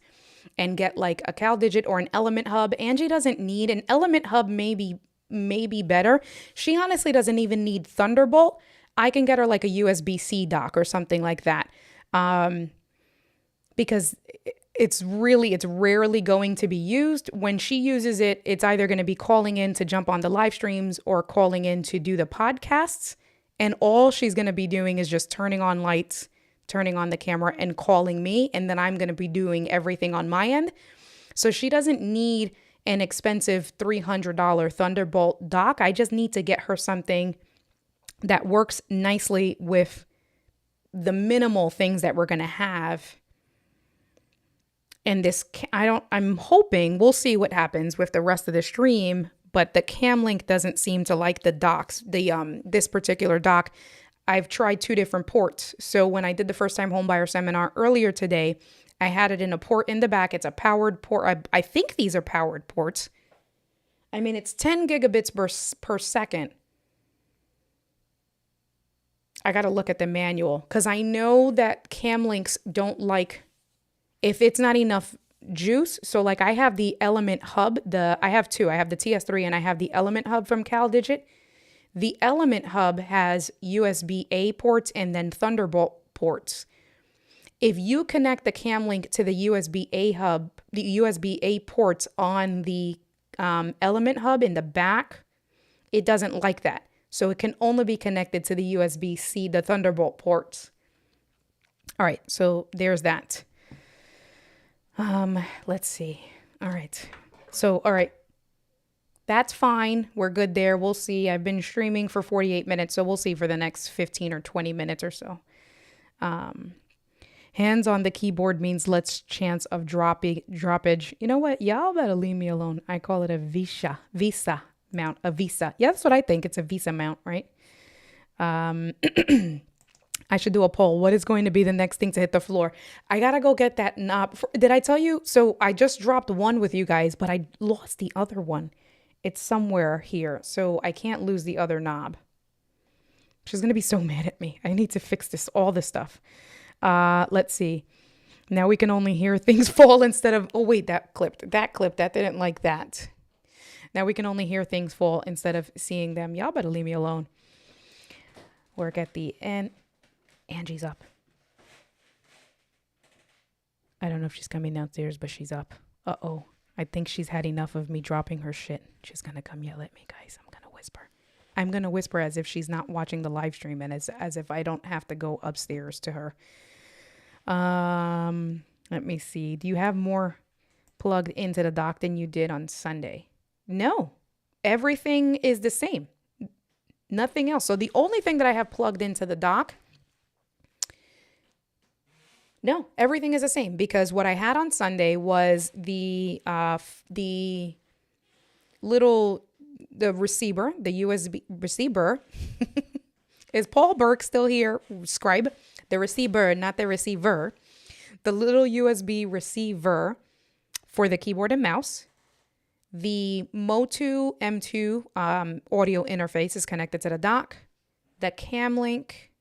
and get like a CalDigit or an Element Hub. Angee doesn't need an Element Hub, maybe better. She honestly doesn't even need Thunderbolt. I can get her like a USB-C dock or something like that. Because it's rarely going to be used. When she uses it, it's either going to be calling in to jump on the live streams or calling in to do the podcasts. And all she's going to be doing is just turning on lights, turning on the camera, and calling me. And then I'm going to be doing everything on my end. So she doesn't need an expensive $300 Thunderbolt dock. I just need to get her something that works nicely with the minimal things that we're going to have. And this, I'm hoping, we'll see what happens with the rest of the stream, but the cam link doesn't seem to like the docks, this particular dock. I've tried 2 different ports. So when I did the first time homebuyer seminar earlier today, I had it in a port in the back. It's a powered port. I think these are powered ports. I mean, it's 10 gigabits per second. I got to look at the manual, because I know that cam links don't like if it's not enough juice. So like I have the Element Hub, I have 2. I have the TS3 and I have the Element Hub from CalDigit. The Element Hub has USB-A ports and then Thunderbolt ports. If you connect the cam link to the USB-A hub, the USB-A ports on the Element Hub in the back, it doesn't like that. So it can only be connected to the USB-C, the Thunderbolt ports. All right, so there's that. Let's see. All right. So, all right. That's fine. We're good there. We'll see. I've been streaming for 48 minutes, so we'll see for the next 15 or 20 minutes or so. Hands on the keyboard means less chance of droppage. You know what? Y'all better leave me alone. I call it a Visa mount, a Visa. Yeah, that's what I think. It's a Visa mount, right? I should do a poll. What is going to be the next thing to hit the floor? I got to go get that knob. Did I tell you? So I just dropped one with you guys, but I lost the other one. It's somewhere here. So I can't lose the other knob. She's going to be so mad at me. I need to fix all this stuff. Let's see. Now we can only hear things fall instead of, oh wait, that clipped. That didn't like that. Now we can only hear things fall instead of seeing them. Y'all better leave me alone. Work at the end. Angee's up. I don't know if she's coming downstairs, but she's up. Uh-oh. I think she's had enough of me dropping her shit. She's going to come yell at me, guys. I'm going to whisper. I'm going to whisper as if she's not watching the live stream and as if I don't have to go upstairs to her. Let me see. Do you have more plugged into the dock than you did on Sunday. No, everything is the same. Nothing else. So the only thing that I have plugged into the dock, no, everything is the same, because what I had on Sunday was the receiver, the USB receiver. Is Paul Burke still here? Scribe. The receiver, not the receiver. The little USB receiver for the keyboard and mouse. The Motu M2 audio interface is connected to the dock. The cam link.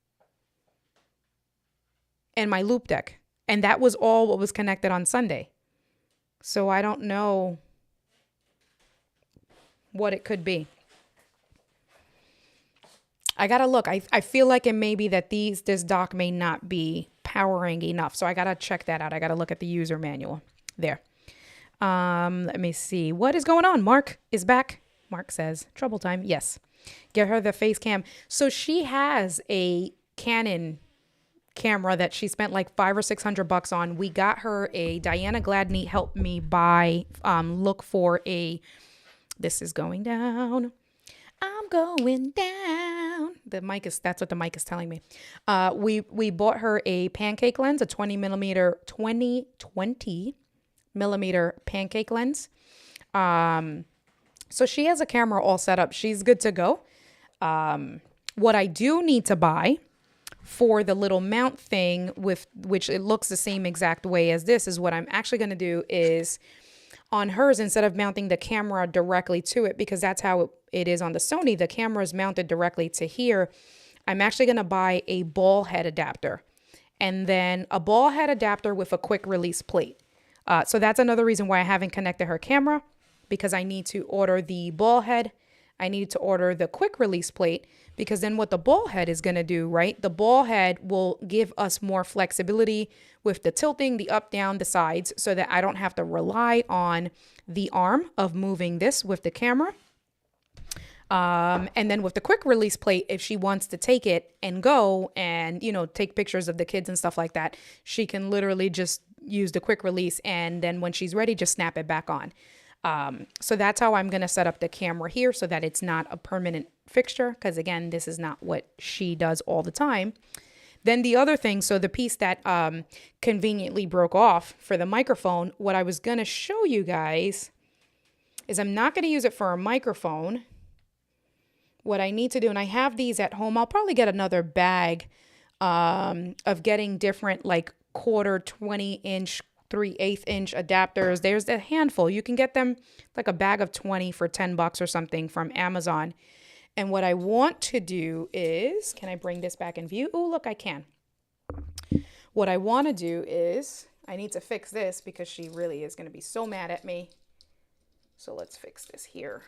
And my loop deck. And that was all what was connected on Sunday. So I don't know what it could be. I gotta look. I feel like it may be that this dock may not be powering enough. So I gotta check that out. I gotta look at the user manual. There. Let me see. What is going on? Mark is back. Mark says, trouble time. Yes. Get her the face cam. So she has a Canon camera that she spent like $500 or $600 on. We got her a Diana Gladney helped me buy, look for a, this is going down. I'm going down. That's what the mic is telling me. We bought her a pancake lens, a 20 millimeter pancake lens. So she has a camera all set up. She's good to go. What I do need to buy for the little mount thing, with which it looks the same exact way as this, is what I'm actually going to do is on hers, instead of mounting the camera directly to it, because that's how it is on the Sony, the camera is mounted directly to here. I'm actually going to buy a ball head adapter, and then a ball head adapter with a quick release plate. So that's another reason why I haven't connected her camera, because I need to order the ball head. I need to order the quick release plate, because then what the ball head is going to do, right? The ball head will give us more flexibility with the tilting, the up, down, the sides, so that I don't have to rely on the arm of moving this with the camera. And then with the quick release plate, if she wants to take it and go and, take pictures of the kids and stuff like that, she can literally just use the quick release, and then when she's ready, just snap it back on. So that's how I'm going to set up the camera here, so that it's not a permanent fixture, because again, this is not what she does all the time. Then the other thing, so the piece that conveniently broke off for the microphone, what I was going to show you guys is I'm not going to use it for a microphone. What I need to do, and I have these at home, I'll probably get another bag of getting different like 1/4, 20-inch, 3/8 inch adapters. There's a handful. You can get them like a bag of 20 for $10 or something from Amazon. And what I want to do is, can I bring this back in view? Oh, look, I can. What I want to do is, I need to fix this because she really is going to be so mad at me. So let's fix this here.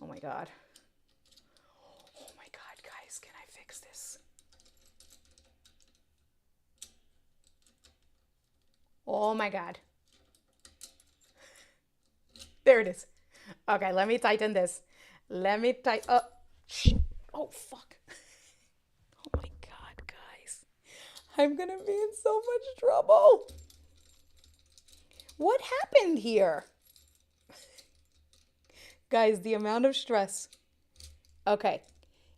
Oh my God. Oh my God, guys, can I fix this? Oh my God. There it is. Okay, let me tighten this. Let me tighten up. Oh, fuck. Oh my God, guys. I'm going to be in so much trouble. What happened here? Guys, the amount of stress. Okay,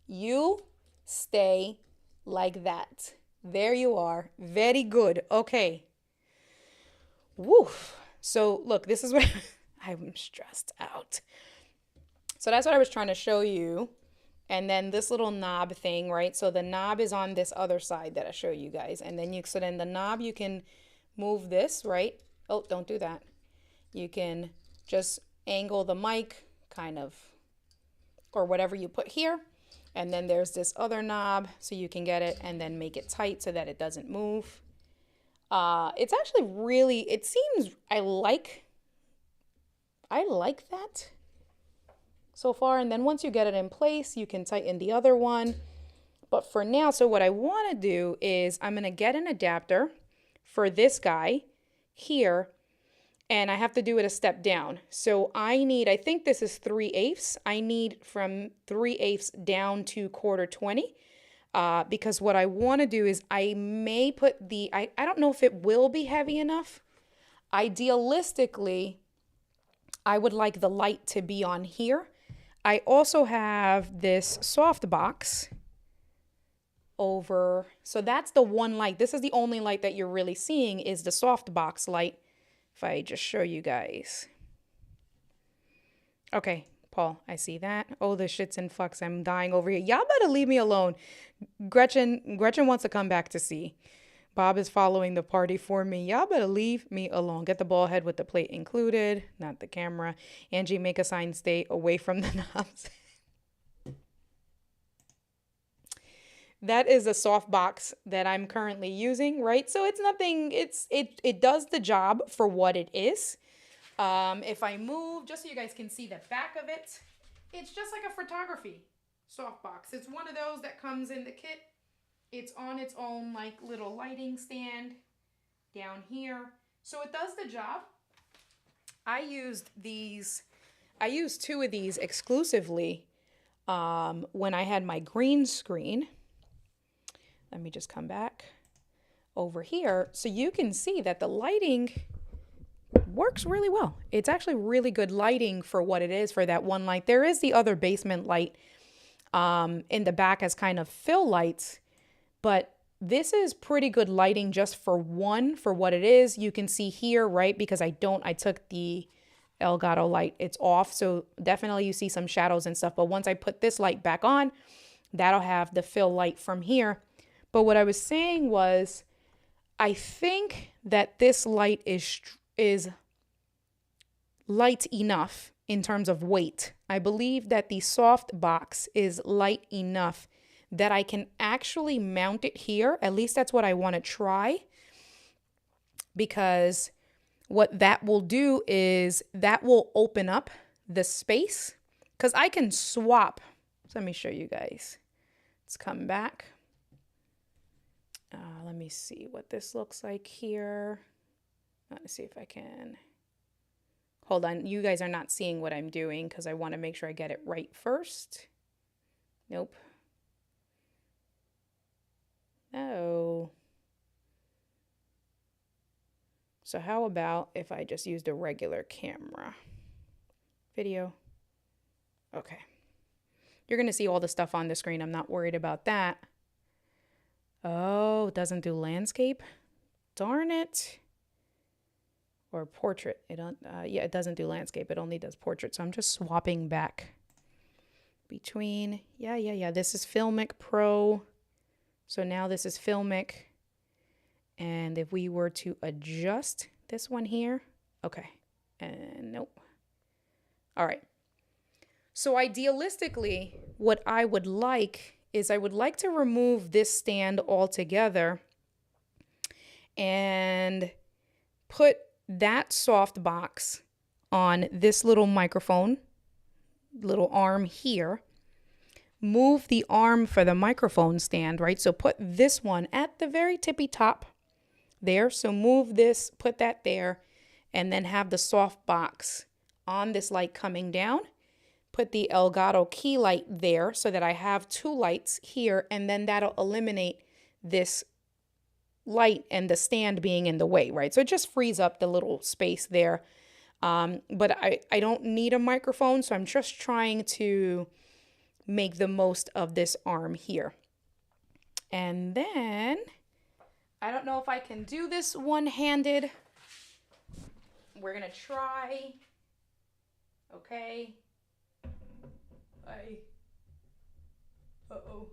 you stay like that. There you are. Very good. Okay. Woof. So look, this is what I'm stressed out. So that's what I was trying to show you. And then this little knob thing, right? So the knob is on this other side that I show you guys. And then so then the knob, you can move this, right? Oh, don't do that. You can just angle the mic kind of, or whatever you put here. And then there's this other knob so you can get it and then make it tight so that it doesn't move. It's actually really, it seems, I like that so far. And then once you get it in place, you can tighten the other one. But for now, so what I want to do is I'm going to get an adapter for this guy here, and I have to do it a step down. So I need, I think this is 3/8. I need from 3/8 down to 1/4 20. Because what I want to do is I may put the, I don't know if it will be heavy enough. Idealistically, I would like the light to be on here. I also have this softbox over, so that's the one light. This is the only light that you're really seeing is the softbox light. If I just show you guys. Okay, Paul, I see that. Oh, the shit's in flux. I'm dying over here. Y'all better leave me alone. Gretchen wants to come back to see. Bob is following the party for me. Y'all better leave me alone. Get the ball head with the plate included, not the camera. Angee, make a sign, stay away from the knobs. That is a soft box that I'm currently using, right? So it's nothing, it does the job for what it is. If I move, just so you guys can see the back of it, it's just like a photography softbox. It's one of those that comes in the kit. It's on its own like little lighting stand down here. So it does the job. I used two of these exclusively when I had my green screen. Let me just come back over here so you can see that the lighting works really well. It's actually really good lighting for what it is for that one light. There is the other basement light in the back as kind of fill lights, but this is pretty good lighting just for one, for what it is. You can see here, right? Because I took the Elgato light, it's off. So definitely you see some shadows and stuff. But once I put this light back on, that'll have the fill light from here. But what I was saying was, I think that this light is light enough in terms of weight. I believe that the soft box is light enough that I can actually mount it here. At least that's what I want to try. Because what that will do is that will open up the space. Because I can swap. So let me show you guys. Let's come back. Let me see what this looks like here. Let's see if I can. Hold on. You guys are not seeing what I'm doing because I want to make sure I get it right first. Nope. No. So how about if I just used a regular camera? Video. Okay. You're going to see all the stuff on the screen. I'm not worried about that. Oh, it doesn't do landscape? Darn it. Or portrait. Yeah, it doesn't do landscape. It only does portrait. So I'm just swapping back between. Yeah. This is Filmic Pro. So now this is Filmic. And if we were to adjust this one here. Okay. And nope. All right. So idealistically, what I would like is I would like to remove this stand altogether and put that soft box on this little microphone, little arm here. Move the arm for the microphone stand, right? So put this one at the very tippy top there. So move this, put that there, and then have the soft box on this light coming down. Put the Elgato Key Light there so that I have two lights here, and then that'll eliminate this light and the stand being in the way, right? So it just frees up the little space there. But I don't need a microphone, so I'm just trying to make the most of this arm here. And then, I don't know if I can do this one-handed. We're gonna try. Okay. Uh-oh.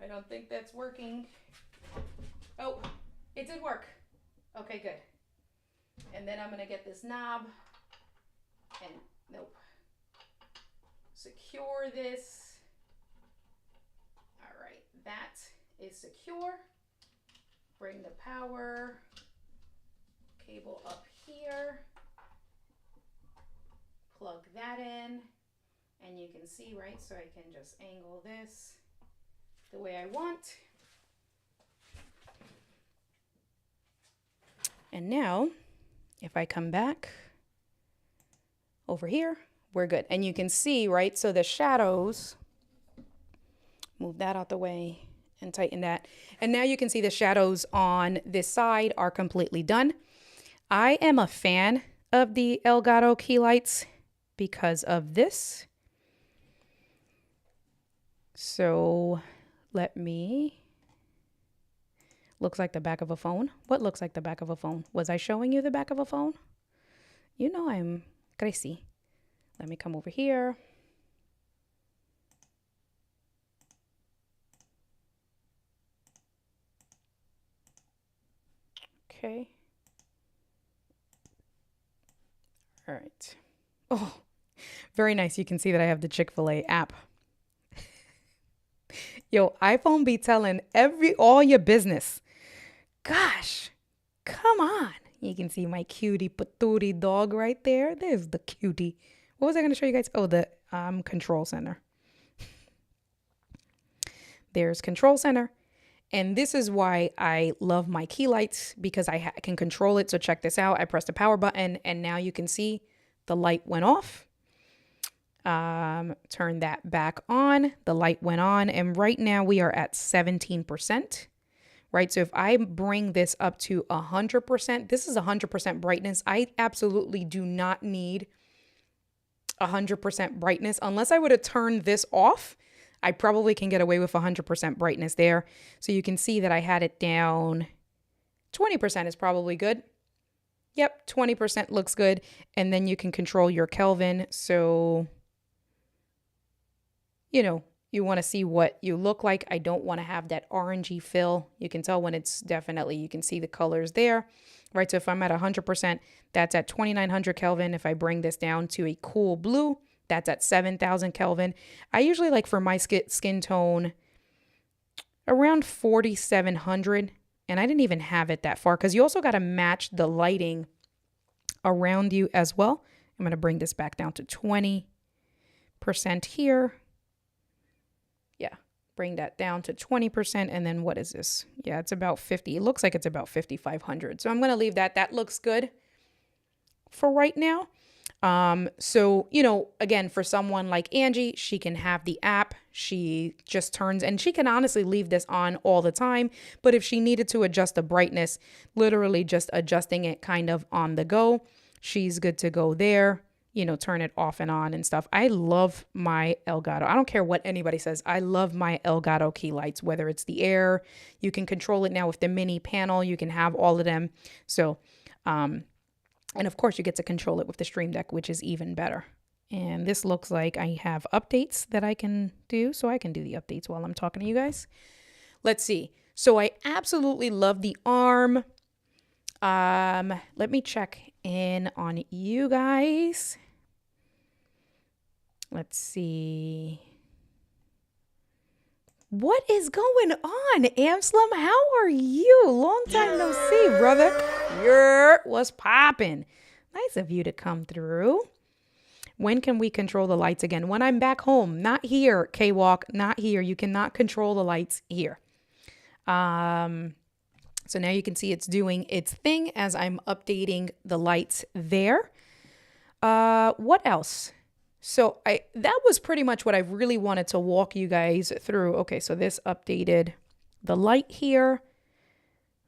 I don't think that's working. Oh, it did work. Okay, good. And then I'm gonna get this knob and nope. Secure this. All right, that is secure. Bring the power cable up here. Plug that in. And you can see, right, so I can just angle this the way I want. And now, if I come back over here, we're good. And you can see, right, so the shadows, move that out the way and tighten that. And now you can see the shadows on this side are completely done. I am a fan of the Elgato Key Lights because of this. So let me, looks like the back of a phone. What looks like the back of a phone? Was I showing you the back of a phone? You know I'm crazy. Let me come over here. Okay. All right. Oh, very nice. You can see that I have the Chick-fil-A app. Yo, iPhone be telling all your business. Gosh, come on. You can see my cutie patootie dog right there. There's the cutie. What was I going to show you guys? Oh, the control center. There's control center. And this is why I love my key lights, because I can control it. So check this out. I pressed the power button and now you can see the light went off. Turn that back on. The light went on. And right now we are at 17%. Right? So if I bring this up to 100%, this is 100% brightness. I absolutely do not need 100% brightness. Unless I would have turned this off, I probably can get away with 100% brightness there. So you can see that I had it down. 20% is probably good. Yep, 20% looks good. And then you can control your Kelvin. So, you know, you want to see what you look like. I don't want to have that orangey fill. You can tell when it's definitely, you can see the colors there, right? So if I'm at 100%, that's at 2900 Kelvin. If I bring this down to a cool blue, that's at 7000 Kelvin. I usually like for my skin tone around 4700. And I didn't even have it that far because you also got to match the lighting around you as well. I'm going to bring this back down to 20% here. Yeah, bring that down to 20%. And then what is this? Yeah, it's about 50. It looks like it's about 5500. So I'm going to leave that. That looks good for right now. So, you know, again, for someone like Angee, she can have the app. She just turns, and she can honestly leave this on all the time. But if she needed to adjust the brightness, literally just adjusting it kind of on the go, she's good to go there, you know, turn it off and on and stuff. I love my Elgato. I don't care what anybody says. I love my Elgato key lights, whether it's the air, you can control it now with the mini panel, you can have all of them. So, and of course, you get to control it with the Stream Deck, which is even better. And this looks like I have updates that I can do. So I can do the updates while I'm talking to you guys. Let's see. So I absolutely love the arm. Let me check in on you guys. Let's see. What is going on, Amslam? How are you? Long time no see, brother. What's popping? Nice of you to come through. When can we control the lights again? When I'm back home, not here, K-Walk, not here. You cannot control the lights here. So now you can see it's doing its thing as I'm updating the lights there. What else? So that was pretty much what I really wanted to walk you guys through. Okay, so this updated the light here.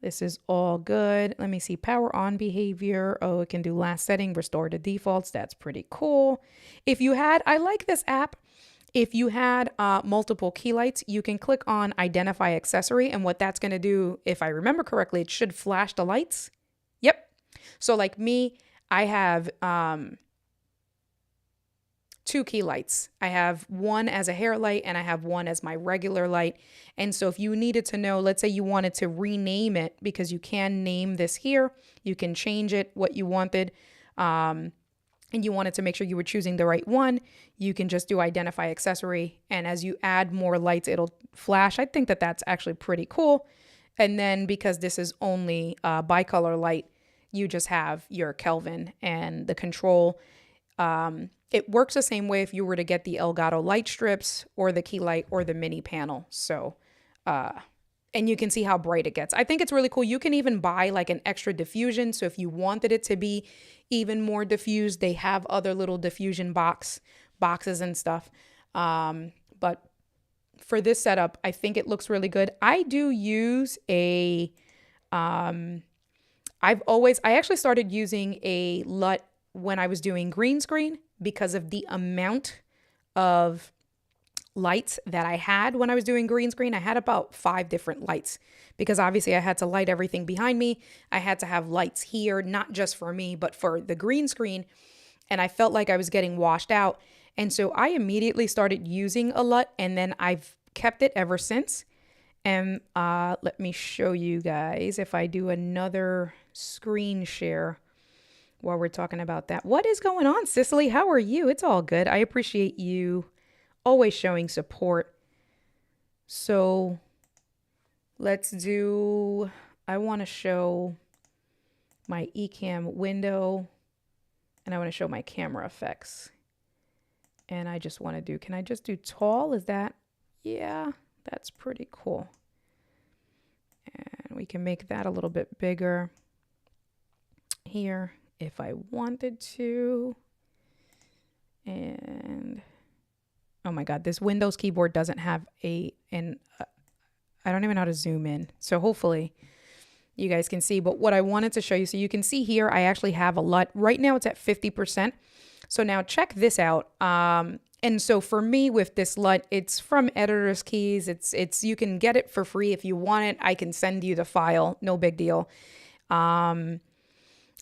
This is all good. Let me see, power on behavior. Oh, it can do last setting, restore to defaults. That's pretty cool. If you had, I like this app. If you had multiple key lights, you can click on identify accessory. And what that's going to do, if I remember correctly, it should flash the lights. Yep. So like me, I have 2 key lights. I have one as a hair light and I have one as my regular light. And so if you needed to know, let's say you wanted to rename it, because you can name this here, you can change it what you wanted, and you wanted to make sure you were choosing the right one, you can just do identify accessory. And as you add more lights, it'll flash. I think that that's actually pretty cool. And then because this is only bicolor light, you just have your Kelvin and the control. It works the same way if you were to get the Elgato light strips or the key light or the mini panel. So, and you can see how bright it gets. I think it's really cool. You can even buy like an extra diffusion. So if you wanted it to be even more diffused, they have other little diffusion boxes and stuff. But for this setup, I think it looks really good. I do use a I actually started using a LUT when I was doing green screen because of the amount of lights that I had when I was doing green screen. I had about 5 different lights because obviously I had to light everything behind me. I had to have lights here, not just for me, but for the green screen. And I felt like I was getting washed out. And so I immediately started using a LUT, and then I've kept it ever since. And let me show you guys if I do another screen share while we're talking about that. What is going on, Cicely? How are you? It's all good. I appreciate you always showing support. So let's do, I want to show my Ecamm window, and I want to show my camera effects. And I just want to do, can I just do tall? Is that, yeah, that's pretty cool. And we can make that a little bit bigger here if I wanted to. And oh my God, this Windows keyboard doesn't have I don't even know how to zoom in. So hopefully you guys can see. But what I wanted to show you, so you can see here, I actually have a LUT. Right now it's at 50%. So now check this out. And so for me with this LUT, it's from Editor's Keys. It's you can get it for free if you want it. I can send you the file, no big deal. I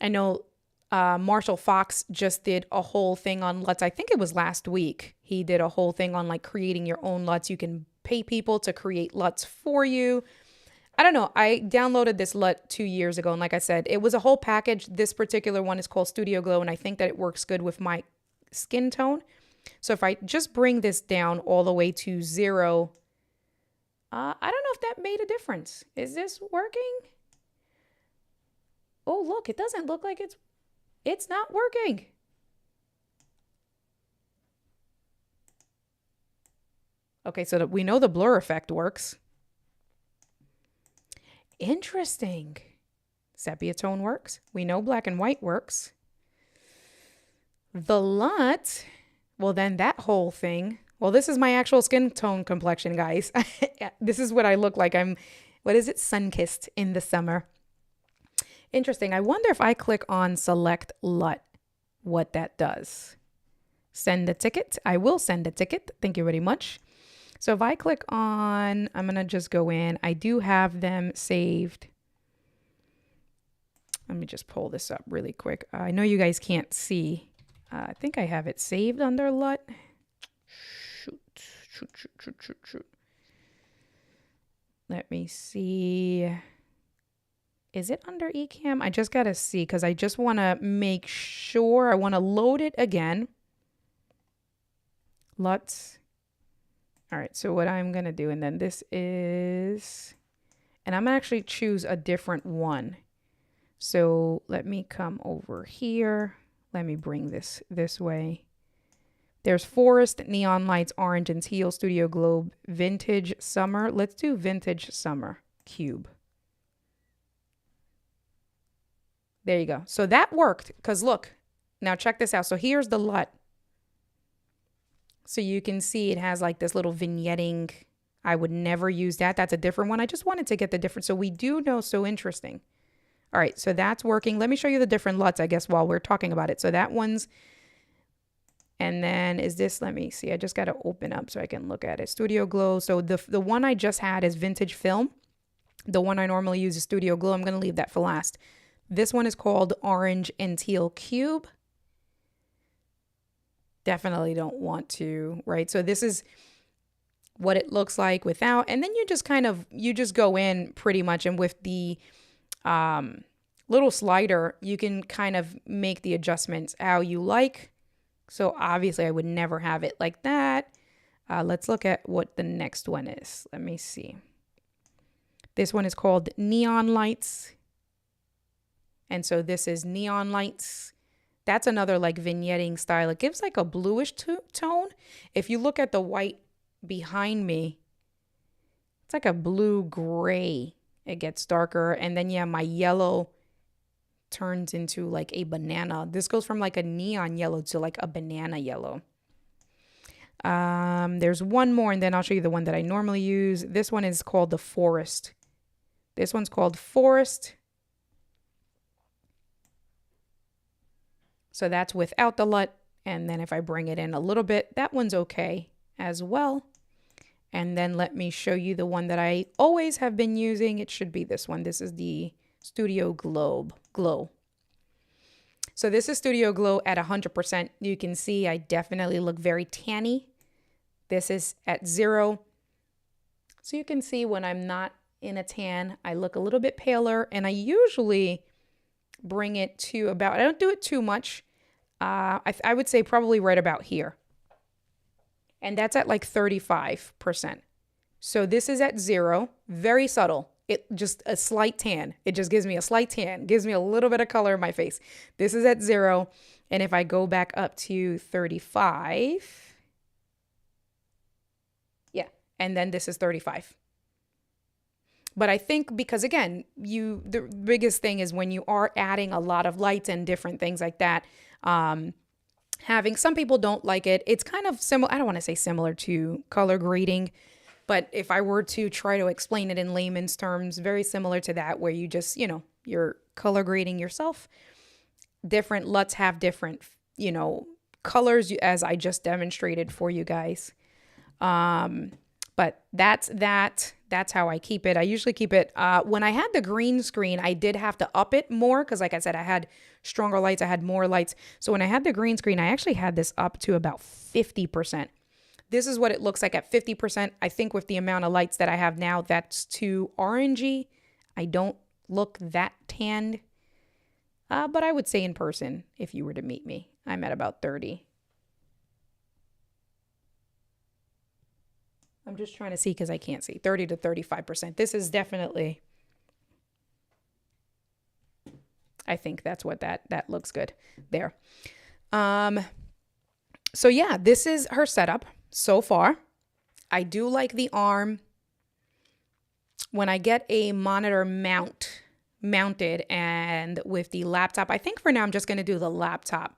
know Marshall Fox just did a whole thing on LUTs. I think it was last week. He did a whole thing on like creating your own LUTs. You can pay people to create LUTs for you. I don't know. I downloaded this LUT 2 years ago. And like I said, it was a whole package. This particular one is called Studio Glow. And I think that it works good with my skin tone. So if I just bring this down all the way to 0, I don't know if that made a difference. Is this working? Oh, look, it doesn't look like it's not working. Okay, so we know the blur effect works. Interesting. Sepia tone works. We know black and white works. The LUT, well then that whole thing, well this is my actual skin tone complexion, guys. This is what I look like. I'm, what is it, sun-kissed in the summer. Interesting. I wonder if I click on select LUT, what that does. Send a ticket. I will send a ticket. Thank you very much. So if I click on, I'm going to just go in. I do have them saved. Let me just pull this up really quick. I know you guys can't see. I think I have it saved under LUT. Shoot. Let me see. Is it under Ecamm? I just got to see because I just want to make sure. I want to load it again. LUTs. All right, so what I'm going to do, and then this is, and I'm going to actually choose a different one. So let me come over here. Let me bring this way. There's Forest, Neon Lights, Orange and Teal, Studio Globe, Vintage Summer. Let's do Vintage Summer Cube. There you go. So that worked because look, now check this out. So here's the LUT. So you can see it has like this little vignetting. I would never use that. That's a different one. I just wanted to get the difference. So we do know. So interesting. All right. So that's working. Let me show you the different LUTs, I guess, while we're talking about it. So that one's, and then is this, let me see. I just got to open up so I can look at it. Studio Glow. So the one I just had is Vintage Film. The one I normally use is Studio Glow. I'm going to leave that for last. This one is called Orange and Teal Cube. Definitely don't want to, right? So this is what it looks like without, and then you just kind of, you just go in pretty much, and with the little slider, you can kind of make the adjustments how you like. So obviously I would never have it like that. Let's look at what the next one is. Let me see. This one is called Neon Lights. And so this is Neon Lights. That's another like vignetting style. It gives like a bluish tone. If you look at the white behind me, it's like a blue gray. It gets darker. And then yeah, my yellow turns into like a banana. This goes from like a neon yellow to like a banana yellow. There's one more, and then I'll show you the one that I normally use. This one is called the Forest. This one's called Forest. So that's without the LUT. And then if I bring it in a little bit, that one's okay as well. And then let me show you the one that I always have been using. It should be this one. This is the Studio Glow. So this is Studio Glow at 100%. You can see I definitely look very tanny. This is at 0. So you can see when I'm not in a tan, I look a little bit paler, and I usually bring it to about, I don't do it too much. I would say probably right about here. And that's at like 35%. So this is at 0, very subtle. It just a slight tan. It just gives me a slight tan, gives me a little bit of color in my face. This is at 0. And if I go back up to 35, yeah, and then this is 35. But I think because, again, the biggest thing is when you are adding a lot of lights and different things like that, having, some people don't like it. It's kind of similar. I don't want to say similar to color grading, but if I were to try to explain it in layman's terms, very similar to that, where you just, you're color grading yourself. Different LUTs have different, colors, as I just demonstrated for you guys. But that's how I keep it. I usually keep it, when I had the green screen, I did have to up it more because, like I said, I had stronger lights, I had more lights. So when I had the green screen, I actually had this up to about 50%. This is what it looks like at 50%. I think with the amount of lights that I have now, that's too orangey. I don't look that tanned. But I would say in person, if you were to meet me, I'm at about 30. I'm just trying to see because I can't see. 30 to 35%. This is definitely, I think that's what that looks good there. So yeah, this is her setup so far. I do like the arm. When I get a monitor mounted and with the laptop, I think for now I'm just going to do the laptop.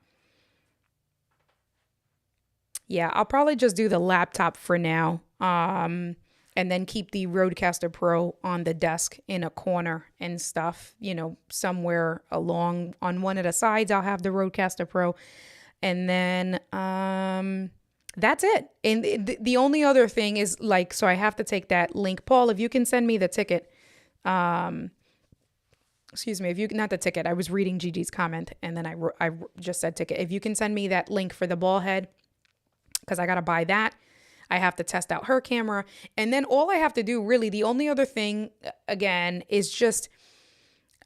Yeah, I'll probably just do the laptop for now. And then keep the Rodecaster Pro on the desk in a corner and stuff, somewhere along on one of the sides, I'll have the Rodecaster Pro. And then, that's it. And the only other thing is so I have to take that link. Paul, if you can send me the ticket, excuse me, not the ticket. I was reading Gigi's comment and then I just said ticket. If you can send me that link for the ball head, because I got to buy that. I have to test out her camera. And then all I have to do, really, the only other thing, again, is just,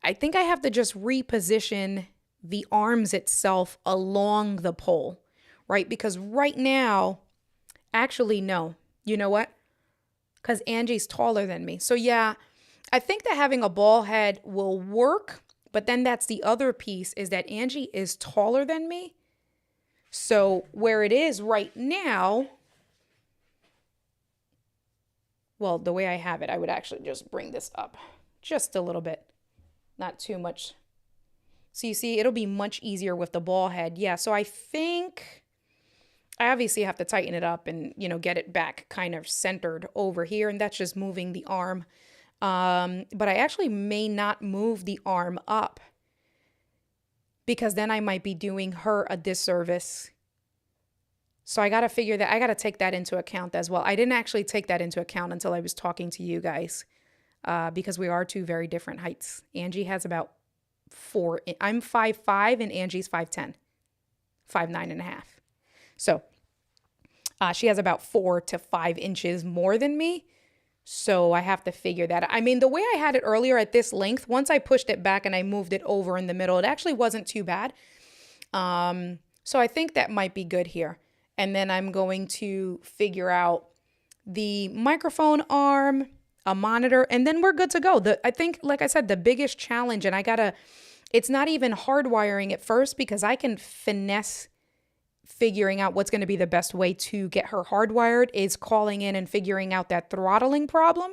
I think I have to just reposition the arms itself along the pole, right? Because right now, actually, no. You know what? Because Angee's taller than me. So yeah, I think that having a ball head will work. But then that's the other piece, is that Angee is taller than me. So where it is right now, well, the way I have it, I would actually just bring this up just a little bit, not too much. So you see, it'll be much easier with the ball head. Yeah, so I think I obviously have to tighten it up and, get it back kind of centered over here. And that's just moving the arm. But I actually may not move the arm up because then I might be doing her a disservice. So I got to figure that, I got to take that into account as well. I didn't actually take that into account until I was talking to you guys because we are two very different heights. Angee has about 4, I'm 5'5" and Angee's 5'10", 5'9.5". So she has about 4 to 5 inches more than me. So I have to figure that. I mean, the way I had it earlier at this length, once I pushed it back and I moved it over in the middle, it actually wasn't too bad. So I think that might be good here. And then I'm going to figure out the microphone arm, a monitor, and then we're good to go. I think, like I said, the biggest challenge, and it's not even hardwiring at first because I can finesse figuring out what's going to be the best way to get her hardwired, is calling in and figuring out that throttling problem.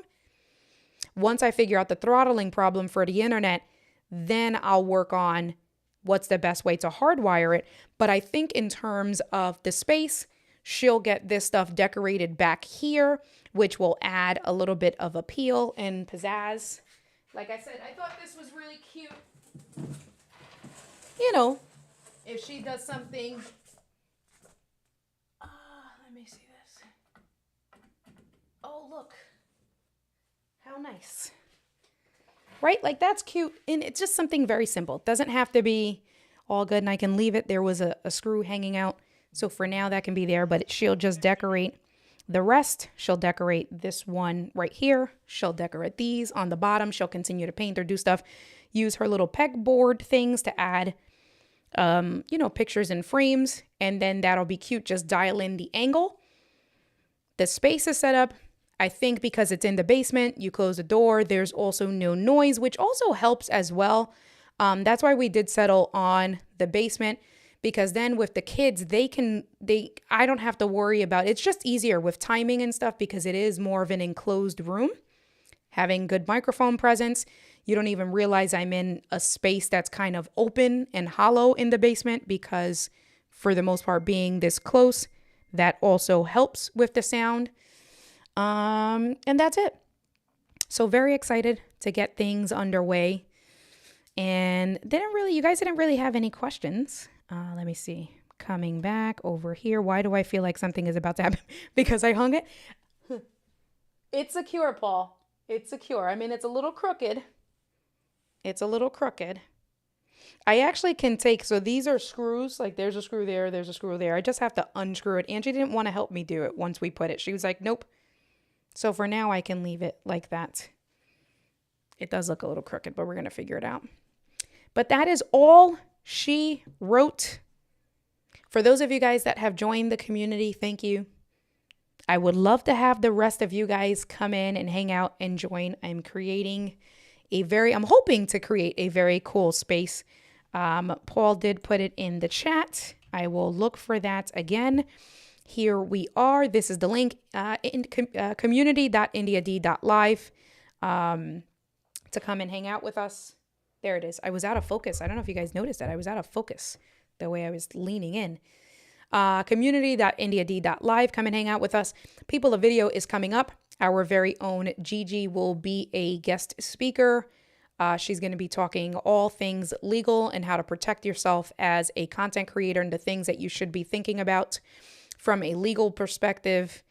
Once I figure out the throttling problem for the internet, then I'll work on what's the best way to hardwire it. But I think in terms of the space, she'll get this stuff decorated back here, which will add a little bit of appeal and pizzazz. Like I said, I thought this was really cute. if she does something, let me see this. Oh, look. How nice. Right? Like, that's cute. And it's just something very simple. It doesn't have to be all good, and I can leave it. There was a screw hanging out. So for now, that can be there, but she'll just decorate the rest. She'll decorate this one right here. She'll decorate these on the bottom. She'll continue to paint or do stuff. Use her little pegboard things to add, pictures and frames. And then that'll be cute. Just dial in the angle. The space is set up. I think because it's in the basement, you close the door. There's also no noise, which also helps as well. That's why we did settle on the basement, because then with the kids, I don't have to worry about, it's just easier with timing and stuff because it is more of an enclosed room. Having good microphone presence, you don't even realize I'm in a space that's kind of open and hollow in the basement, because for the most part being this close, that also helps with the sound. And that's it. So very excited to get things underway. And you guys didn't really have any questions. Let me see. Coming back over here. Why do I feel like something is about to happen? Because I hung it. It's secure, Paul. It's secure. I mean, it's a little crooked. I actually can so these are screws. Like, there's a screw there. There's a screw there. I just have to unscrew it. Angee didn't want to help me do it once we put it. She was like, nope. So for now, I can leave it like that. It does look a little crooked, but we're going to figure it out. But that is all she wrote. For those of you guys that have joined the community, thank you. I would love to have the rest of you guys come in and hang out and join. I'm hoping to create a very cool space. Paul did put it in the chat. I will look for that again. Here we are. This is the link, community.indiad.live, to come and hang out with us. There it is. I was out of focus. I don't know if you guys noticed that. I was out of focus the way I was leaning in. Community.indiad.live. Come and hang out with us. People of Video is coming up. Our very own Gigi will be a guest speaker. She's going to be talking all things legal and how to protect yourself as a content creator and the things that you should be thinking about from a legal perspective.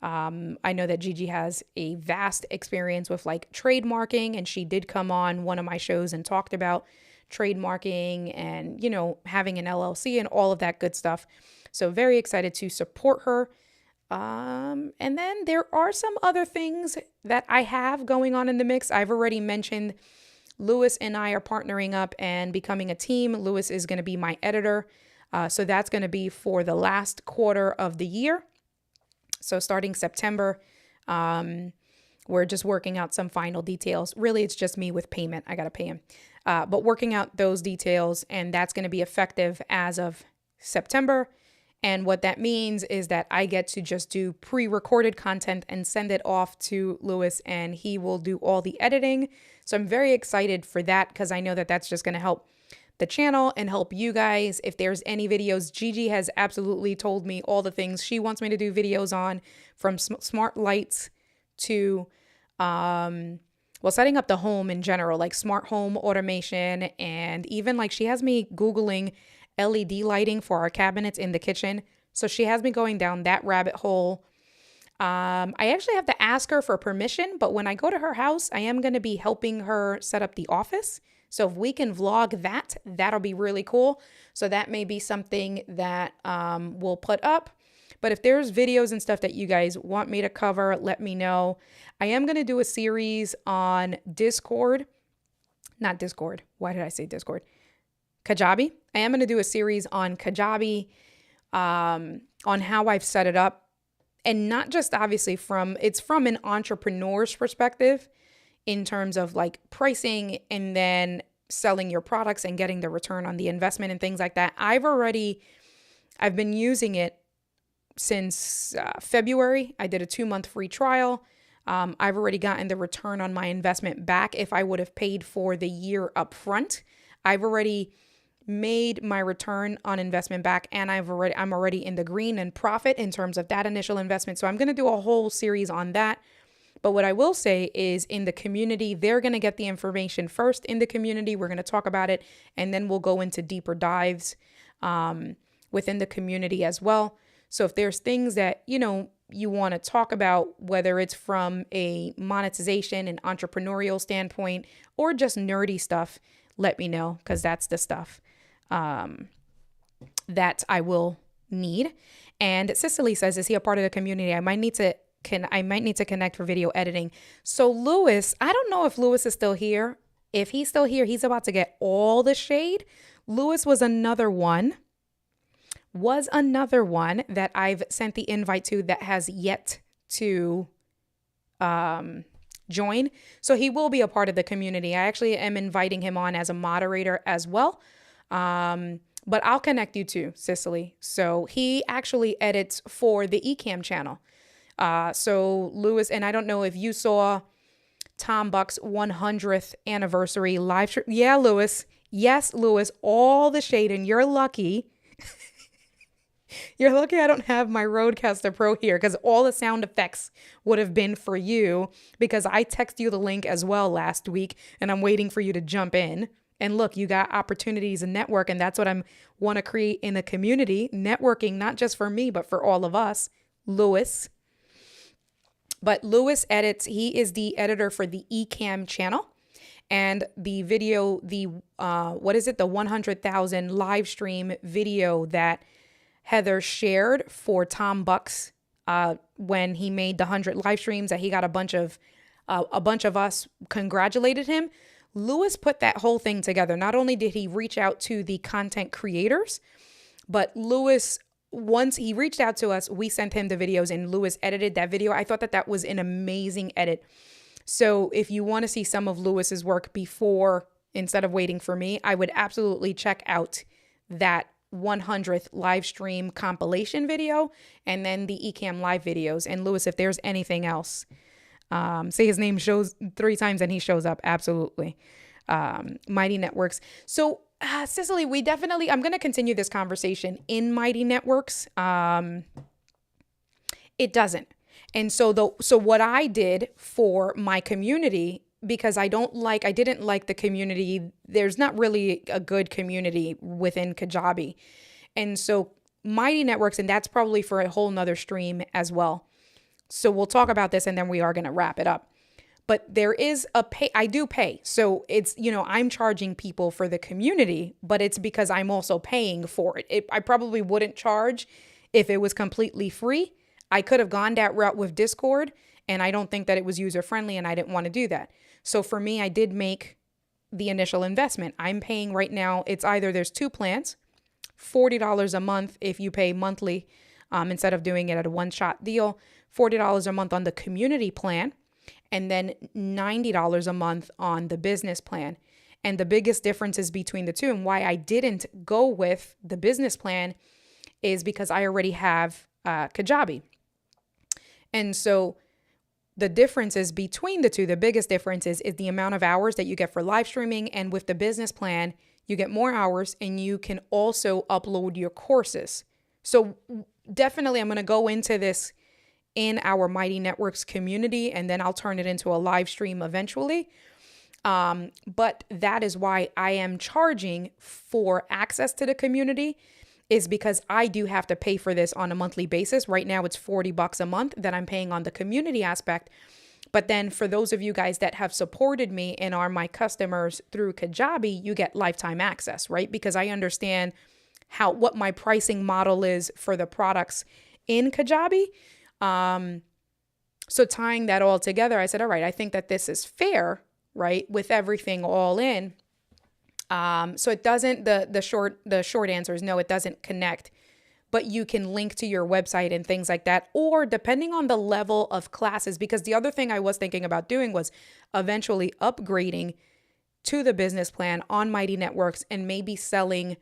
I know that Gigi has a vast experience with like trademarking, and she did come on one of my shows and talked about trademarking and, having an LLC and all of that good stuff. So very excited to support her. And then there are some other things that I have going on in the mix. I've already mentioned Lewis and I are partnering up and becoming a team. Lewis is going to be my editor. So that's going to be for the last quarter of the year. So starting September, we're just working out some final details. Really, it's just me with payment. I got to pay him. But working out those details, and that's going to be effective as of September. And what that means is that I get to just do pre-recorded content and send it off to Lewis, and he will do all the editing. So I'm very excited for that, because I know that that's just going to help the channel and help you guys. If there's any videos, Gigi has absolutely told me all the things she wants me to do videos on, from smart lights to, setting up the home in general, like smart home automation. And even like she has me Googling LED lighting for our cabinets in the kitchen. So she has me going down that rabbit hole. I actually have to ask her for permission, but when I go to her house, I am going to be helping her set up the office. So if we can vlog that, that'll be really cool. So that may be something that we'll put up. But if there's videos and stuff that you guys want me to cover, let me know. I am going to do a series on Discord. Not Discord. Why did I say Discord? Kajabi. I am going to do a series on Kajabi, on how I've set it up. And not just obviously it's from an entrepreneur's perspective, in terms of like pricing and then selling your products and getting the return on the investment and things like that. I've been using it since February. I did a 2-month free trial. I've already gotten the return on my investment back if I would have paid for the year up front. I've already made my return on investment back, and I'm already in the green and profit in terms of that initial investment. So I'm going to do a whole series on that. But what I will say is, in the community, they're going to get the information first in the community. We're going to talk about it, and then we'll go into deeper dives within the community as well. So if there's things that, you want to talk about, whether it's from a monetization and entrepreneurial standpoint or just nerdy stuff, let me know, because that's the stuff that I will need. And Cicely says, is he a part of the community? I might need to connect for video editing. So Lewis, I don't know if Lewis is still here. If he's still here, he's about to get all the shade. Lewis was another one that I've sent the invite to that has yet to join. So he will be a part of the community. I actually am inviting him on as a moderator as well. But I'll connect you to Cicely. So he actually edits for the Ecamm channel. So Lewis, and I don't know if you saw Tom Buck's 100th anniversary live stream. Yeah, Lewis. Yes, Lewis, all the shade, and you're lucky. You're lucky I don't have my Rodecaster Pro here, because all the sound effects would have been for you, because I texted you the link as well last week, and I'm waiting for you to jump in. And look, you got opportunities in network, and that's what I want to create in a community, networking, not just for me, but for all of us. Lewis. But Lewis edits, he is the editor for the Ecamm channel. And the video, the 100,000 live stream video that Heather shared for Tom Bucks when he made the 100 live streams, that he got a bunch of us congratulated him. Lewis put that whole thing together. Not only did he reach out to the content creators, but Lewis, once he reached out to us, we sent him the videos and Lewis edited that video. I thought that was an amazing edit. So if you want to see some of Lewis's work before, instead of waiting for me, I would absolutely check out that 100th live stream compilation video and then the Ecamm live videos. And Lewis, if there's anything else, say his name shows 3 times and he shows up. Absolutely. Mighty Networks. So Cicely, I'm going to continue this conversation in Mighty Networks. It doesn't. And so what I did for my community, because I didn't like the community. There's not really a good community within Kajabi. And so Mighty Networks, and that's probably for a whole nother stream as well. So we'll talk about this and then we are going to wrap it up. But there is I do pay. So it's, I'm charging people for the community, but it's because I'm also paying for it. I probably wouldn't charge if it was completely free. I could have gone that route with Discord, and I don't think that it was user friendly, and I didn't want to do that. So for me, I did make the initial investment. I'm paying right now, there's 2 plans, $40 a month if you pay monthly instead of doing it at a one-shot deal, $40 a month on the community plan, and then $90 a month on the business plan. And the biggest differences between the two, and why I didn't go with the business plan, is because I already have Kajabi. And so the differences between the two, the biggest difference is the amount of hours that you get for live streaming. And with the business plan, you get more hours and you can also upload your courses. So definitely I'm going to go into this in our Mighty Networks community, and then I'll turn it into a live stream eventually. But that is why I am charging for access to the community, is because I do have to pay for this on a monthly basis. Right now it's $40 a month that I'm paying on the community aspect. But then for those of you guys that have supported me and are my customers through Kajabi, you get lifetime access, right? Because I understand what my pricing model is for the products in Kajabi. So tying that all together, I said, all right, I think that this is fair, right? With everything all in. So it doesn't, the short answer is no, it doesn't connect, but you can link to your website and things like that, or depending on the level of classes, because the other thing I was thinking about doing was eventually upgrading to the business plan on Mighty Networks and maybe selling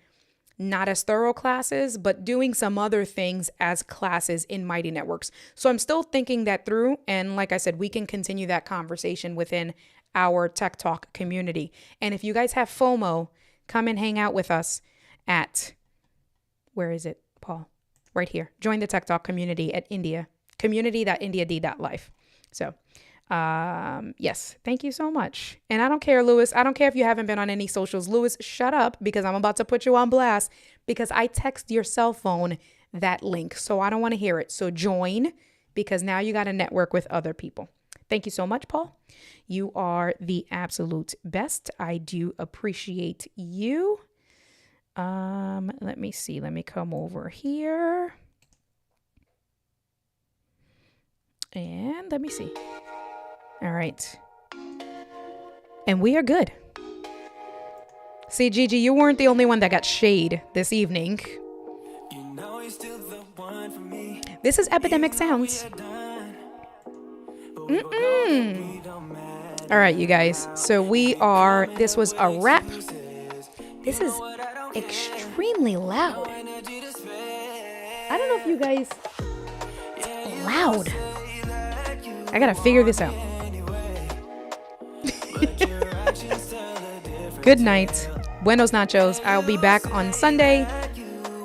not as thorough classes, but doing some other things as classes in Mighty Networks. So I'm still thinking that through. And like I said, we can continue that conversation within our Tech Talk community. And if you guys have FOMO, come and hang out with us at, where is it, Paul? Right here. Join the Tech Talk community at community.indiad.life. So Yes, thank you so much. And I don't care, Lewis. I don't care if you haven't been on any socials. Lewis, shut up, because I'm about to put you on blast because I text your cell phone that link. So I don't want to hear it. So join, because now you got to network with other people. Thank you so much, Paul. You are the absolute best. I do appreciate you. Let me see. Let me come over here. And let me see. All right. And we are good. See, Gigi, you weren't the only one that got shade this evening. This is Epidemic Sounds. All right, you guys. So this was a wrap. This is extremely loud. I don't know if you guys... Loud. I gotta figure this out. Good night. Buenos nachos. I'll be back on Sunday.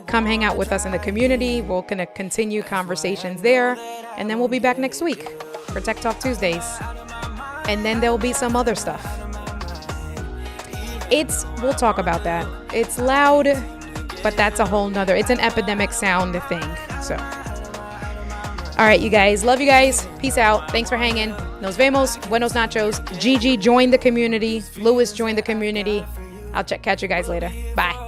Come hang out with us in the community. We're going to continue conversations there. And then we'll be back next week for Tech Talk Tuesdays. And then there'll be some other stuff. We'll talk about that. It's loud, but that's a whole nother, it's an epidemic sound thing. So, all right, you guys. Love you guys. Peace out. Thanks for hanging. Nos vemos. Buenos nachos. Gigi joined the community. Lewis joined the community. I'll catch you guys later. Bye.